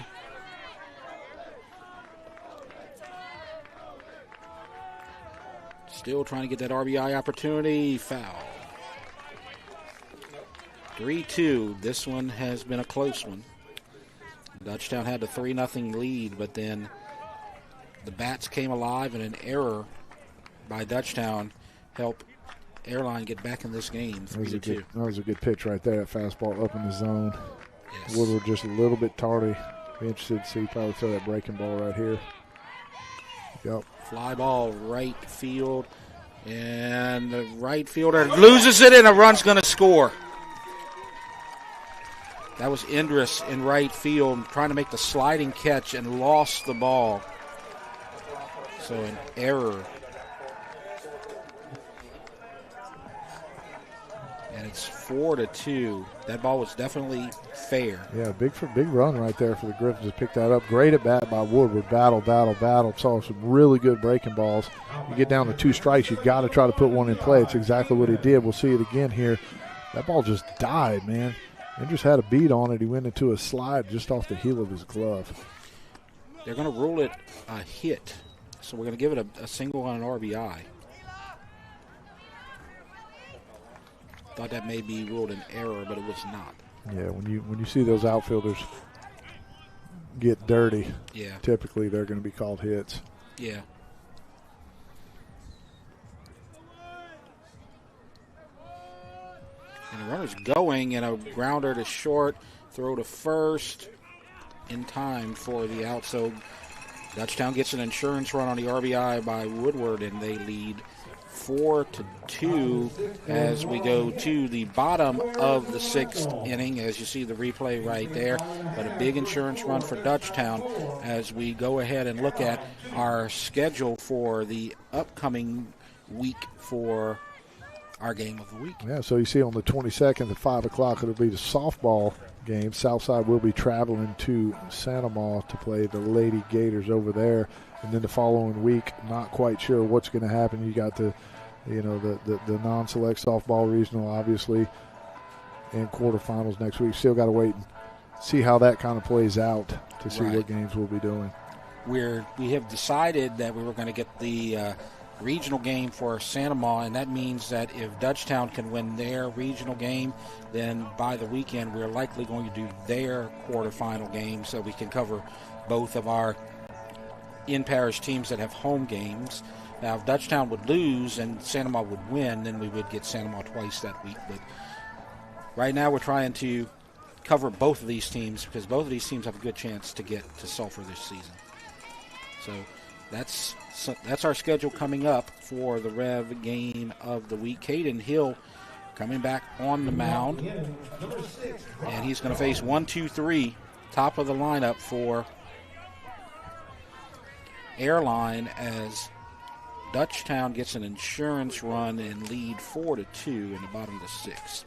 Still trying to get that RBI opportunity. Foul. 3-2. This one has been a close one. Dutchtown had the 3-0 lead, but then the bats came alive, and an error by Dutchtown helped AIRLINE get back in this game. 3-2. That was a good pitch right there. That fastball up in the zone. Yes. Woodward just a little bit tardy. Be interested to see probably throw that breaking ball right here. Yep. Fly ball right field, and the right fielder loses it, and a run's going to score. That was Indris in right field trying to make the sliding catch and lost the ball. So an error. And It's 4-2. That ball was definitely fair. Yeah, big run right there for the Griffins to pick that up. Great at bat by Woodward. Battle. Saw some really good breaking balls. You get down to 2 strikes, you got to try to put one in play. It's exactly what he did. We'll see it again here. That ball just died, man. Andrews had a beat on it. He went into a slide just off the heel of his glove. They're going to rule it a hit, so we're going to give it a single on an RBI. Thought that may be ruled an error, but it was not. Yeah, when you see those outfielders get dirty, typically they're going to be called hits. Yeah. And the runner's going, and a grounder to short, throw to first in time for the out. So Dutchtown gets an insurance run on the RBI by Woodward, and they lead 4-2 as we go to the bottom of the 6th inning, as you see the replay right there. But a big insurance run for Dutchtown as we go ahead and look at our schedule for the upcoming week for our game of the week. Yeah, so you see on the 22nd at 5 o'clock, it'll be the softball game. Southside will be traveling to Santa Maria to play the Lady Gators over there. And then the following week, not quite sure what's going to happen. You got the non-select softball regional, obviously, and quarterfinals next week. Still got to wait and see how that kind of plays out to see what games we'll be doing. We have decided that we were going to get the regional game for Santa Maria, and that means that if Dutchtown can win their regional game, then by the weekend we're likely going to do their quarterfinal game so we can cover both of our in-parish teams that have home games. Now, if Dutchtown would lose and Santa Maria would win, then we would get Santa Maria twice that week. But right now we're trying to cover both of these teams because both of these teams have a good chance to get to Sulphur this season. So that's our schedule coming up for the Rev game of the week. Caden Hill coming back on the mound, and he's going to face 1-2-3, top of the lineup for Airline as Dutchtown gets an insurance run and lead 4-2 in the bottom of the 6th.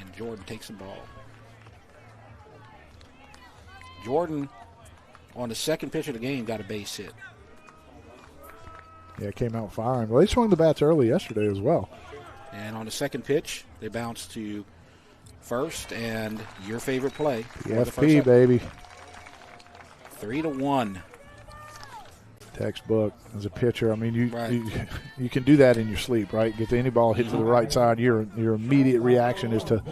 And Jordan takes the ball. Jordan, on the second pitch of the game, got a base hit. Yeah, came out firing. Well, they swung the bats early yesterday as well. And on the second pitch, they bounced to first, and your favorite play. The FP, baby. 3-1. Textbook as a pitcher. I mean, you can do that in your sleep, right? Get any ball hit to the right side. Your immediate reaction is to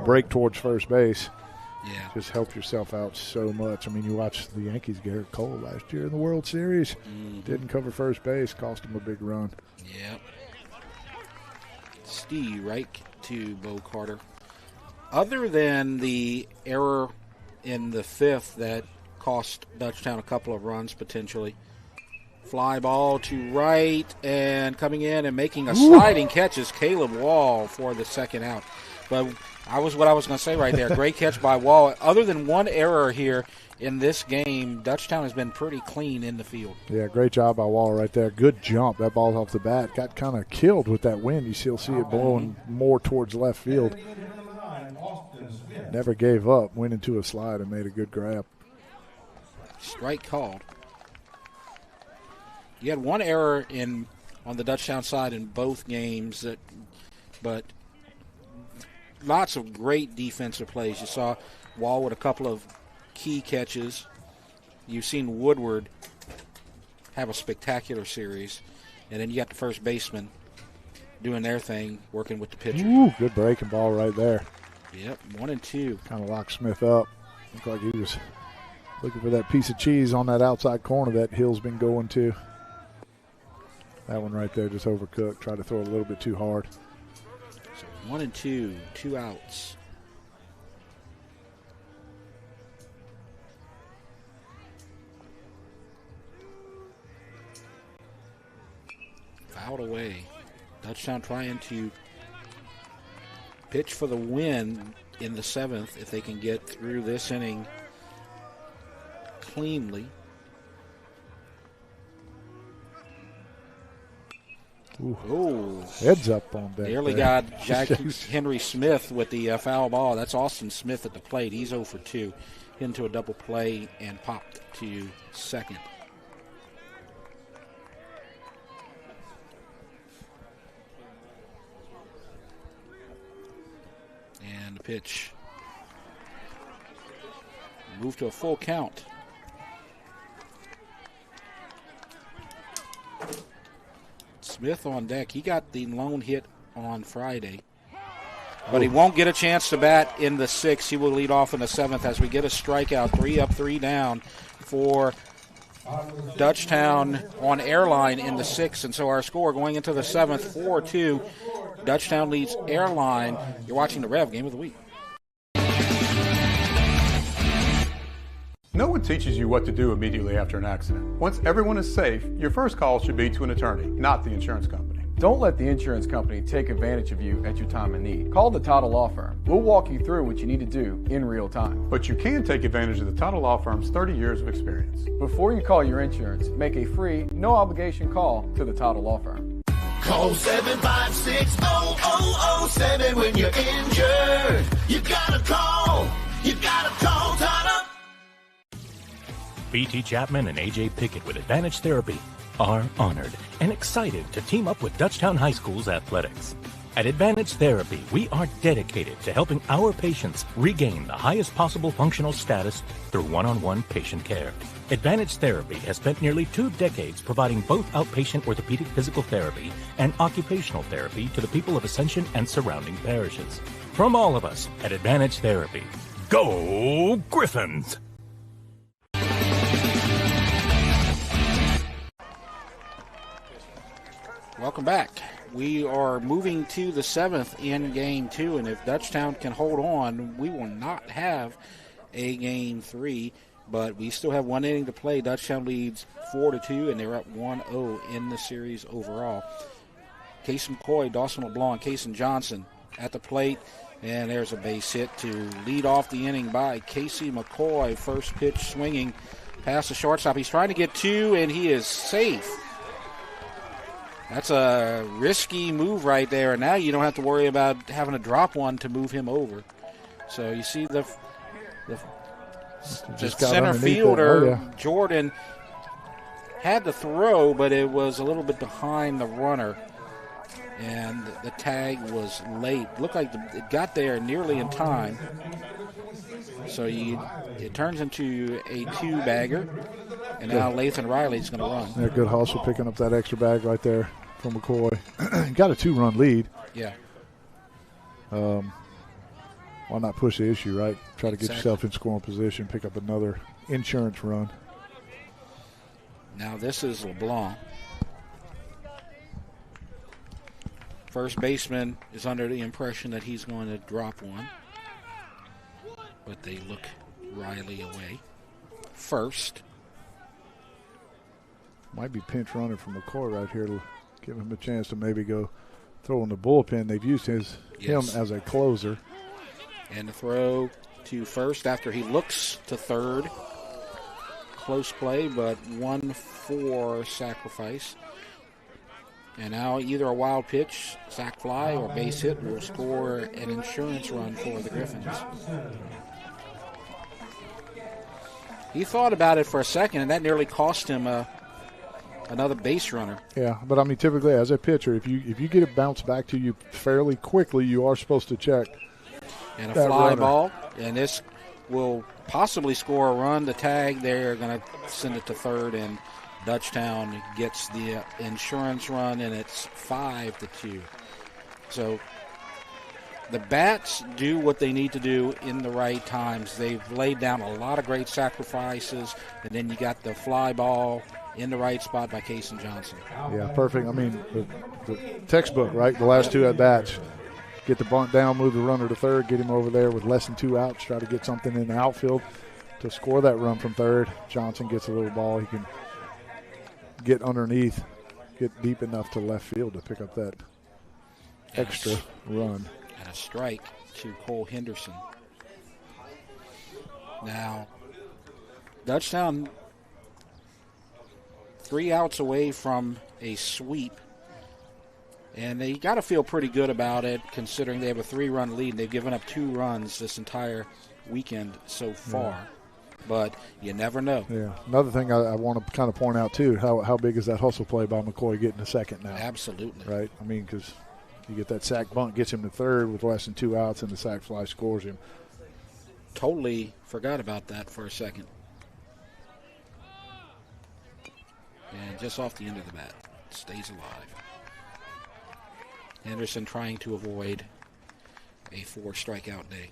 break towards first base. Yeah. Just help yourself out so much. I mean, you watched the Yankees, Garrett Cole last year in the World Series. Didn't cover first base, cost him a big run. Yep. Steve Reich to Bo Carter. Other than the error in the 5th that cost Dutchtown a couple of runs potentially, fly ball to right, and coming in and making a sliding catch is Caleb Wall for the second out. But what I was going to say right there. Great catch by Wall. Other than one error here in this game, Dutchtown has been pretty clean in the field. Yeah, great job by Wall right there. Good jump. That ball's off the bat. Got kind of killed with that wind. You still see it blowing more towards left field. Never gave up. Went into a slide and made a good grab. Strike called. You had one error on the Dutchtown side in both games, but lots of great defensive plays. You saw Wall with a couple of key catches. You've seen Woodward have a spectacular series. And then you got the first baseman doing their thing, working with the pitcher. Ooh, good breaking ball right there. Yep, 1-2. Kind of locked Smith up. Looked like he was looking for that piece of cheese on that outside corner that Hill's been going to. That one right there just overcooked. Tried to throw it a little bit too hard. So 1-2, 2 outs. Fouled away. Dutchtown trying to pitch for the win in the 7th if they can get through this inning cleanly. Ooh. Heads up on that. Nearly got Jack Henry Smith with the foul ball. That's Austin Smith at the plate. He's 0 for 2. Into a double play and popped to second. And the pitch. Move to a full count. Smith on deck. He got the lone hit on Friday. But he won't get a chance to bat in the 6th. He will lead off in the 7th as we get a strikeout. 3 up, 3 down for Dutchtown on Airline in the 6th. And so our score going into the 7th, 4-2. Dutchtown leads Airline. You're watching the Rev Game of the Week. No one teaches you what to do immediately after an accident. Once everyone is safe, your first call should be to an attorney, not the insurance company. Don't let the insurance company take advantage of you at your time of need. Call the Title Law Firm. We'll walk you through what you need to do in real time. But you can take advantage of the Title Law Firm's 30 years of experience. Before you call your insurance, make a free, no-obligation call to the Title Law Firm. Call 756-0007 when you're injured. You gotta call Title. B.T. Chapman and A.J. Pickett with Advantage Therapy are honored and excited to team up with Dutchtown High School's athletics. At Advantage Therapy, we are dedicated to helping our patients regain the highest possible functional status through one-on-one patient care. Advantage Therapy has spent nearly 2 decades providing both outpatient orthopedic physical therapy and occupational therapy to the people of Ascension and surrounding parishes. From all of us at Advantage Therapy, go Griffins! Welcome back. We are moving to the 7th in Game 2, and if Dutchtown can hold on, we will not have a Game 3, but we still have 1 inning to play. Dutchtown leads 4-2, and they're up 1-0 in the series overall. Casey McCoy, Dawson LeBlanc, Casey Johnson at the plate, and there's a base hit to lead off the inning by Casey McCoy. First pitch swinging past the shortstop. He's trying to get 2, and he is safe. That's a risky move right there. Now you don't have to worry about having to drop one to move him over. So you see the center fielder, Jordan, had the throw, but it was a little bit behind the runner. And the tag was late. Looked like it got there nearly in time. So it turns into a 2-bagger. And now Lathan Riley's going to run. Yeah, good hustle picking up that extra bag right there from McCoy. Got a 2-run lead. Yeah. Why not push the issue, right? Try to get yourself in scoring position, pick up another insurance run. Now this is LeBlanc. First baseman is under the impression that he's going to drop one. But they look Riley away. First. Might be pinch running from McCoy right here to give him a chance to maybe go throw in the bullpen. They've used him as a closer. And the throw to first after he looks to third. Close play, but 1-4 sacrifice. And now either a wild pitch, sac fly, or base hit will score an insurance run for the Griffins. He thought about it for a second, and that nearly cost him another base runner. Yeah, but I mean, typically as a pitcher, if you get it bounced back to you fairly quickly, you are supposed to check. And a fly ball, and this will possibly score a run. The tag, they're going to send it to third, and Dutchtown gets the insurance run, and it's 5-2. So the Bats do what they need to do in the right times. They've laid down a lot of great sacrifices, and then you got the fly ball in the right spot by Casey Johnson. Yeah, perfect. I mean, the textbook, right? The last 2 at-bats. Get the bunt down, move the runner to third, get him over there with less than 2 outs, try to get something in the outfield to score that run from third. Johnson gets a little ball. He can get underneath, get deep enough to left field to pick up that extra run. And a strike to Cole Henderson. Now, Dutchtown 3 outs away from a sweep. And they got to feel pretty good about it, considering they have a 3-run lead. They've given up 2 runs this entire weekend so far. Yeah. But you never know. Yeah. Another thing I want to kind of point out, too, how big is that hustle play by McCoy getting a second now? Absolutely. Right? I mean, because you get that sack bunt, gets him to third with less than 2 outs, and the sack fly scores him. Totally forgot about that for a second. And just off the end of the bat, stays alive. Anderson trying to avoid a 4-strikeout day.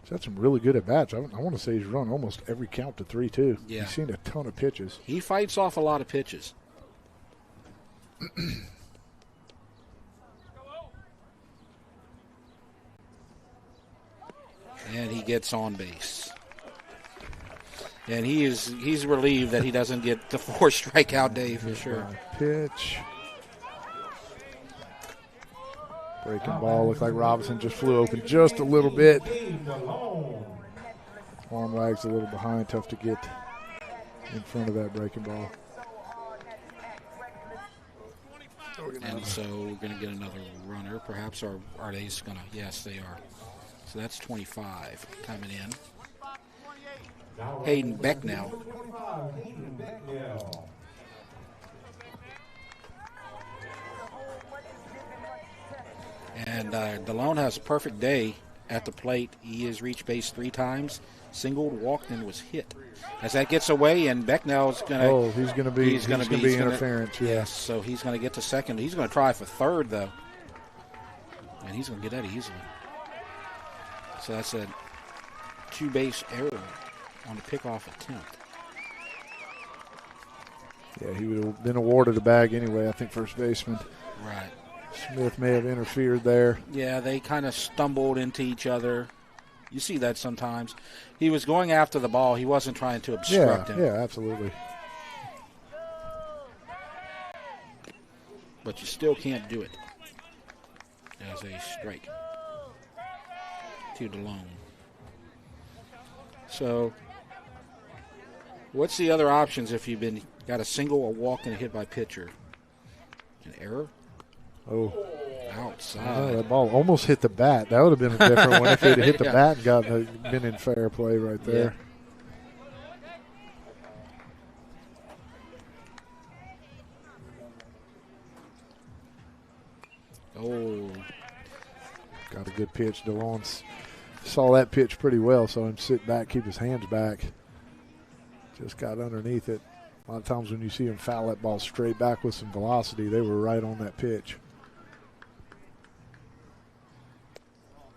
He's had some really good at-bats. I want to say he's run almost every count to 3, too. Yeah. He's seen a ton of pitches. He fights off a lot of pitches. And he gets on base. And he's relieved that he doesn't get the 4-strikeout day for sure. Pitch. Breaking ball. Looked like Robinson just flew open just a little bit. Arm lags a little behind. Tough to get in front of that breaking ball. And so we're going to get another runner, perhaps, or are they going to? Yes, they are. So that's 25 coming in. Hayden Becknell. And DeLone has a perfect day at the plate. He has reached base 3 times, singled, walked, and was hit. As that gets away, and Becknell's going to. Oh, he's going to be interference. Yes, so he's going to get to second. He's going to try for third, though. And he's going to get that easily. So that's a 2-base error on the pickoff attempt. Yeah, he would have been awarded a bag anyway, I think, first baseman. Right. Smith may have interfered there. Yeah, they kind of stumbled into each other. You see that sometimes. He was going after the ball. He wasn't trying to obstruct him. Yeah, absolutely. But you still can't do it as a strike to DeLone. So what's the other options if you've got a single, a walk, and a hit by pitcher? An error? Oh. Outside. Oh, that ball almost hit the bat. That would have been a different one if it had hit the bat and been in fair play right there. Yeah. Oh. Got a good pitch. DeLone saw that pitch pretty well, so him sit back, keep his hands back. Just got underneath it. A lot of times when you see him foul that ball straight back with some velocity, they were right on that pitch.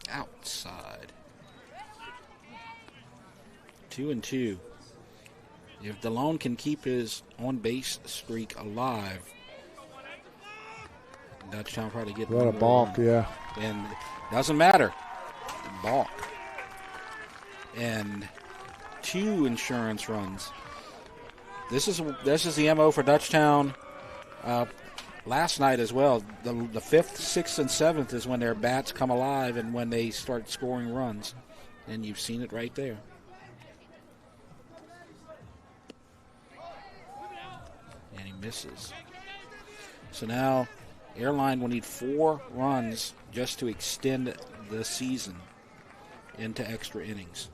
Outside. 2-2. If DeLone can keep his on-base streak alive, DUTCHTOWN probably get a balk, yeah. And doesn't matter. Balk. And 2 insurance runs. This is the MO for DUTCHTOWN last night as well. The 5th, 6th, and 7th is when their bats come alive and when they start scoring runs. And you've seen it right there. And he misses. So now Airline will need 4 runs just to extend the season into extra innings.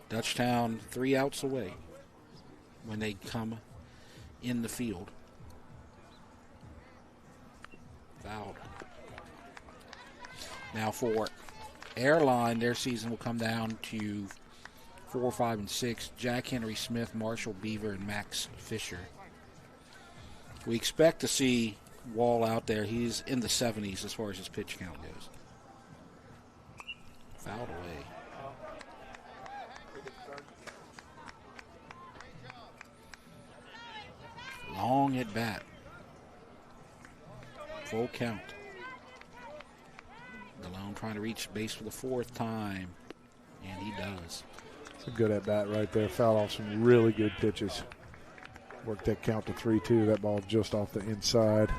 DUTCHTOWN 3 outs away when they come in the field. Fouled. Now for Airline, their season will come down to 4, 5, and 6. Jack Henry Smith, Marshall Beaver, and Max Fisher. We expect to see Wall out there. He's in the 70s as far as his pitch count goes. Fouled away. Long at bat. Full count. DeLone trying to reach base for the 4th time, and he does. It's a good at bat right there. Fouled off some really good pitches. Worked that count to 3-2. That ball just off the inside.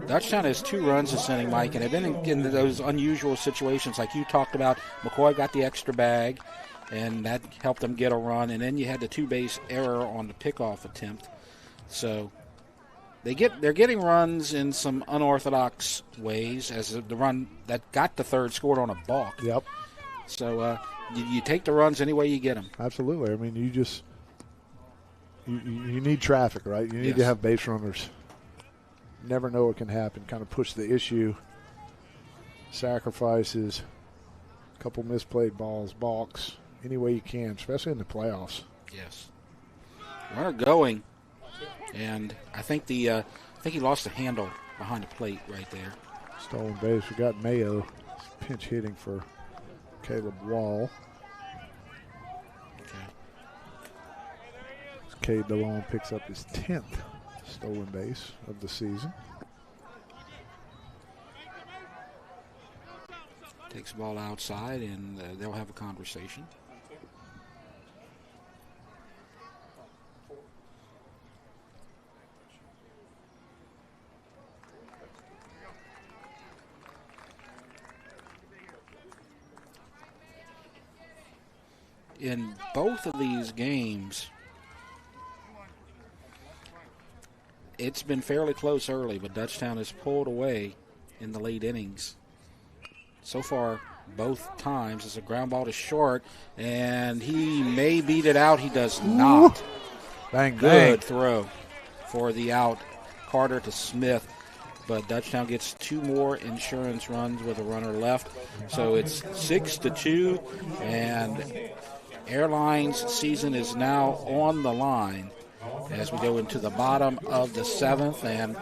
DUTCHTOWN has 2 runs this inning, Mike, and they've been in those unusual situations like you talked about. McCoy got the extra bag. and that helped them get a run. And then you had the two-base error on the pickoff attempt. So they're getting runs in some unorthodox ways, as the run that got the third scored on a balk. Yep. So you take the runs any way you get them. Absolutely. I mean, you need traffic, right? You need to have base runners. Never know what can happen. Kind of push the issue. Sacrifices, a couple misplayed balls, balks, any way you can, especially in the playoffs. Yes. Runner going, and I think he lost the handle behind the plate right there. Stolen base. We got Mayo pinch hitting for Caleb Wall. Okay. Cade DeLong picks up his 10th stolen base of the season. Takes the ball outside, and they'll have a conversation. In both of these games, it's been fairly close early, but Dutchtown has pulled away in the late innings. So far, both times, it's a ground ball to short, and he may beat it out. He does not. Bang, Good throw for the out. Carter to Smith, but Dutchtown gets 2 more insurance runs with a runner left. So it's 6-2, and Airline's season is now on the line as we go into the bottom of the 7th. And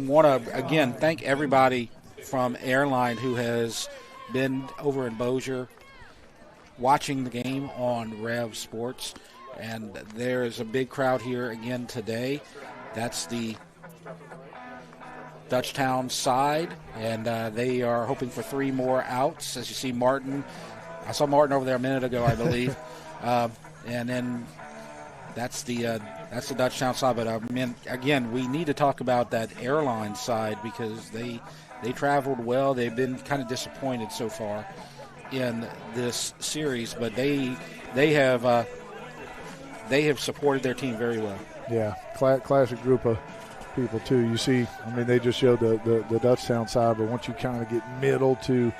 want to, again, thank everybody from Airline who has been over in Bossier watching the game on REV Sports. And there's a big crowd here again today. That's the Dutchtown side, and they are hoping for 3 more outs. As you see, Martin, I saw Martin over there a minute ago, I believe. And then that's the Dutchtown side. But I mean, again, we need to talk about that Airline side because they traveled well. They've been kind of disappointed so far in this series, but they have supported their team very well. Yeah, classic group of people too. You see, I mean, they just showed the Dutchtown side, but once you kind of get middle to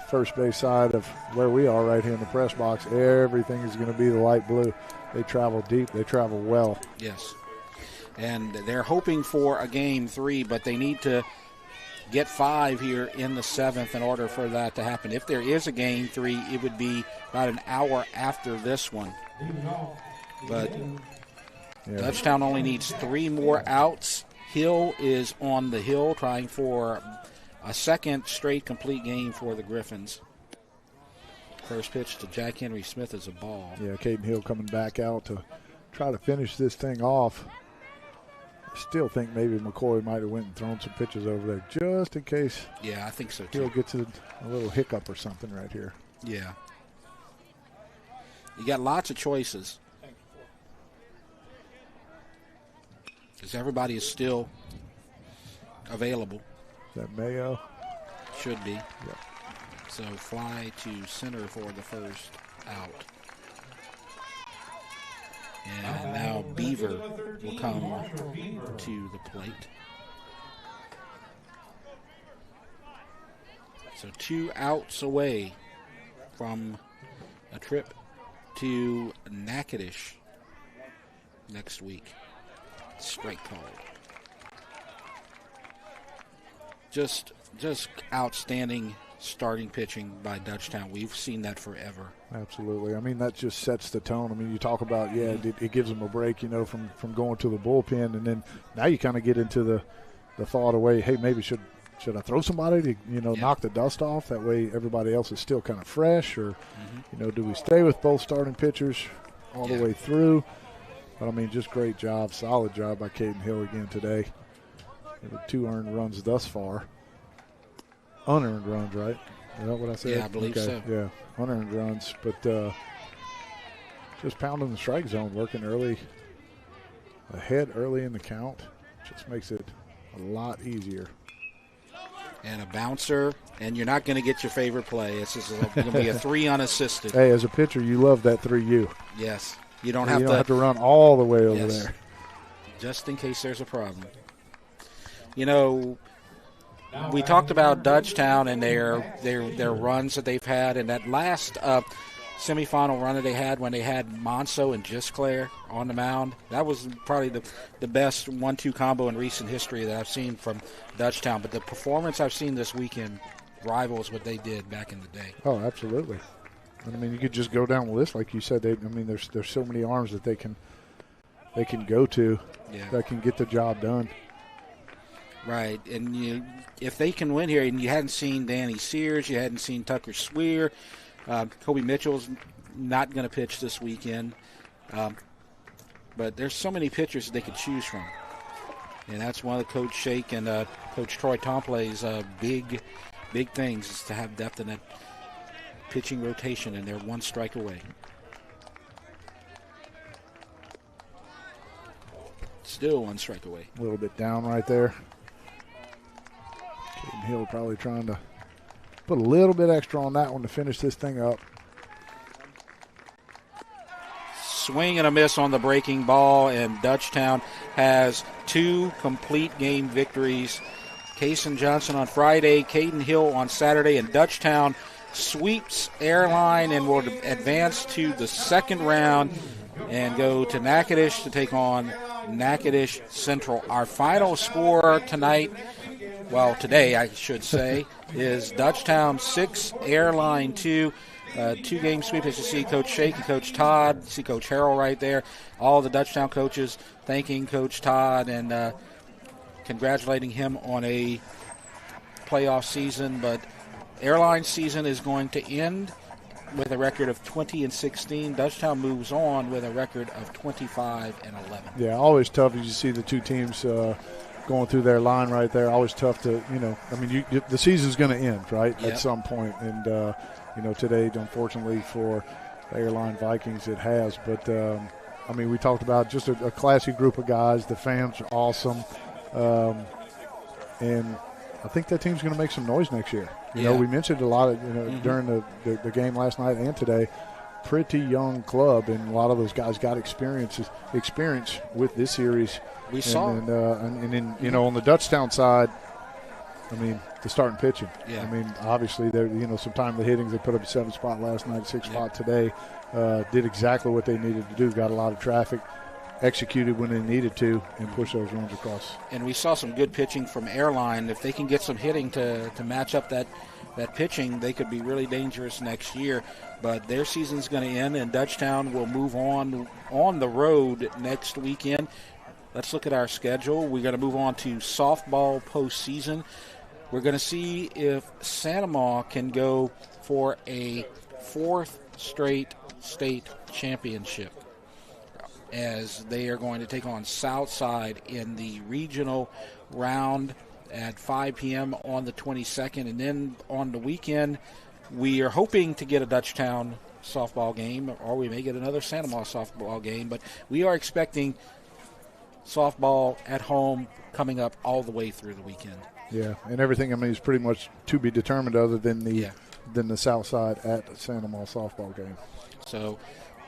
first base side of where we are right here in the press box, everything is going to be the light blue. They travel deep. They travel well. Yes. And they're hoping for a game 3, but they need to get 5 here in the 7th in order for that to happen. If there is a game 3, it would be about an hour after this one. But Dutchtown only needs 3 more outs. Hill is on the hill trying for a second straight complete game for the Griffins. First pitch to Jack Henry Smith is a ball. Yeah, Caden Hill coming back out to try to finish this thing off. I still think maybe McCoy might have went and thrown some pitches over there just in case. Yeah, I think so too. Hill gets a little hiccup or something right here. Yeah. You got lots of choices. Because everybody is still available. Is that Mayo? Should be. Yep. So fly to center for the first out. And now Beaver will come to the plate. So 2 outs away from a trip to Natchitoches next week. Strike called. Just outstanding starting pitching by Dutchtown. We've seen that forever. Absolutely. I mean, that just sets the tone. I mean, you talk about, it gives them a break, from going to the bullpen, and then now you kind of get into the thought away, hey, maybe should I throw somebody to, knock the dust off? That way everybody else is still kind of fresh, or, do we stay with both starting pitchers all the way through? But, I mean, just great job, solid job by Caden Hill again today. 2 earned runs thus far. Unearned runs, right? Is that what I said? Yeah, I believe so. Yeah, unearned runs. But just pounding the strike zone, working early, ahead early in the count. Just makes it a lot easier. and a bouncer, and you're not going to get your favorite play. It's just going to be a 3 unassisted. Hey, as a pitcher, you love that 3U. Yes. You don't You have don't have to run all the way over there. Just in case there's a problem. You know, we talked about Dutchtown and their runs that they've had, and that last semifinal run that they had when they had Monso and Gisclair on the mound. That was probably the best 1-2 combo in recent history that I've seen from Dutchtown. But the performance I've seen this weekend rivals what they did back in the day. Oh, absolutely. I mean, you could just go down the list, like you said. There's so many arms that they can go to that can get the job done. Right, and if they can win here, and you hadn't seen Danny Sears, you hadn't seen Tucker Swear, Kobe Mitchell's not going to pitch this weekend, but there's so many pitchers that they could choose from, and that's one of the Coach Shake and Coach Troy Tomplay's big things is to have depth in that pitching rotation, and they're 1 strike away. Still 1 strike away. A little bit down right there. Caden Hill probably trying to put a little bit extra on that one to finish this thing up. Swing and a miss on the breaking ball, and Dutchtown has 2 complete game victories. Kason Johnson on Friday, Caden Hill on Saturday, and Dutchtown sweeps Airline and will advance to the second round and go to Natchitoches to take on Natchitoches Central. Our final score tonight, well, today I should say, is Dutchtown 6, Airline 2. 2-game sweep, as you see Coach Shake and Coach Todd, see Coach Harrell right there. All the Dutchtown coaches thanking Coach Todd and congratulating him on a playoff season. But Airline season is going to end with a record of 20-16. Dutchtown moves on with a record of 25-11. Yeah, always tough as you see the 2 teams going through their line right there. Always tough to, the season's going to end, right, at some point. And, today, unfortunately for the Airline Vikings, it has. But, we talked about just a classy group of guys. The fans are awesome. And I think that team's going to make some noise next year. You know, we mentioned a lot of, during the game last night and today, pretty young club, and a lot of those guys got experience with this series. We saw. And then, on the Dutchtown side, the starting pitching. Yeah. Obviously, they're, some timely hittings. They put up a 7 spot last night, 6 spot today. Did exactly what they needed to do. Got a lot of traffic. Executed when they needed to and push those runs across. And we saw some good pitching from Airline. If they can get some hitting to match up that pitching, they could be really dangerous next year. But their season's going to end, and Dutchtown will move on the road next weekend. Let's look at our schedule. We're going to move on to softball postseason. We're going to see if Santa Maria can go for a 4th straight state championship, as they are going to take on Southside in the regional round at 5 p.m. on the 22nd. And then on the weekend, we are hoping to get a Dutchtown softball game, or we may get another Santa Maria softball game. But we are expecting softball at home coming up all the way through the weekend. Yeah, and everything, is pretty much to be determined other than the Southside at Santa Maria softball game. So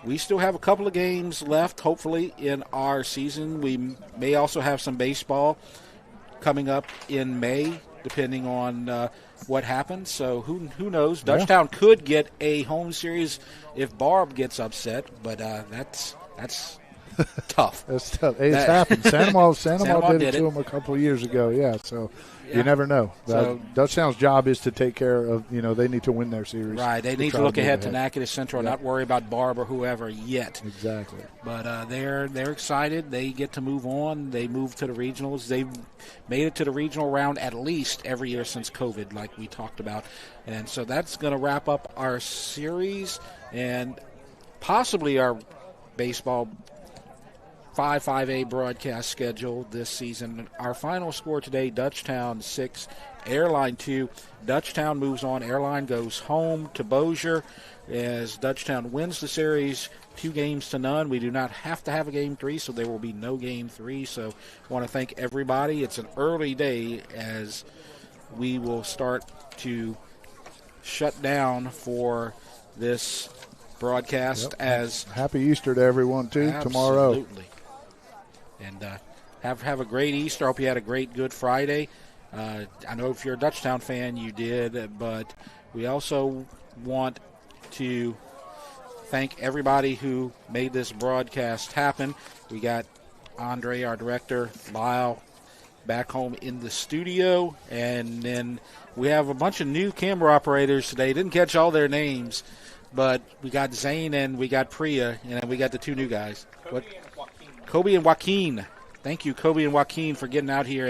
we still have a couple of games left, hopefully, in our season. We may also have some baseball coming up in May, depending on what happens. So who knows? Yeah. Dutchtown could get a home series if Barb gets upset, but that's tough. That's tough. It's happened. Santa Maria did it to them a couple of years ago. Yeah, so you never know. So, Dutchtown's job is to take care of, they need to win their series. Right. They need to look ahead to Natchitoches Central, not worry about Barb or whoever yet. Exactly. But they're excited. They get to move on. They move to the regionals. They've made it to the regional round at least every year since COVID, like we talked about. And so that's going to wrap up our series and possibly our baseball 5-5A broadcast schedule this season. Our final score today, Dutchtown 6, Airline 2. Dutchtown moves on. Airline goes home to Bossier as Dutchtown wins the series 2-0. We do not have to have a Game 3, so there will be no Game 3. So I want to thank everybody. It's an early day as we will start to shut down for this broadcast. As happy Easter to everyone too. Absolutely. Tomorrow. And have a great Easter. Hope you had a great Good Friday. I know if you're a Dutchtown fan, you did, but we also want to thank everybody who made this broadcast happen. We got Andre, our director, Lyle, back home in the studio, and then we have a bunch of new camera operators today. Didn't catch all their names, but we got Zane and we got Priya, and we got the two new guys. Kobe and Joaquin. Thank you, Kobe and Joaquin, for getting out here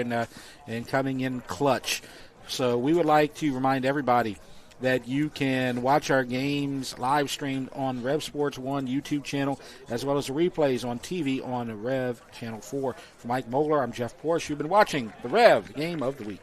and coming in clutch. So we would like to remind everybody that you can watch our games live streamed on Rev Sports 1 YouTube channel, as well as the replays on TV on Rev Channel 4. For Mike Moeller, I'm Jeff Porsche. You've been watching the Rev Game of the Week.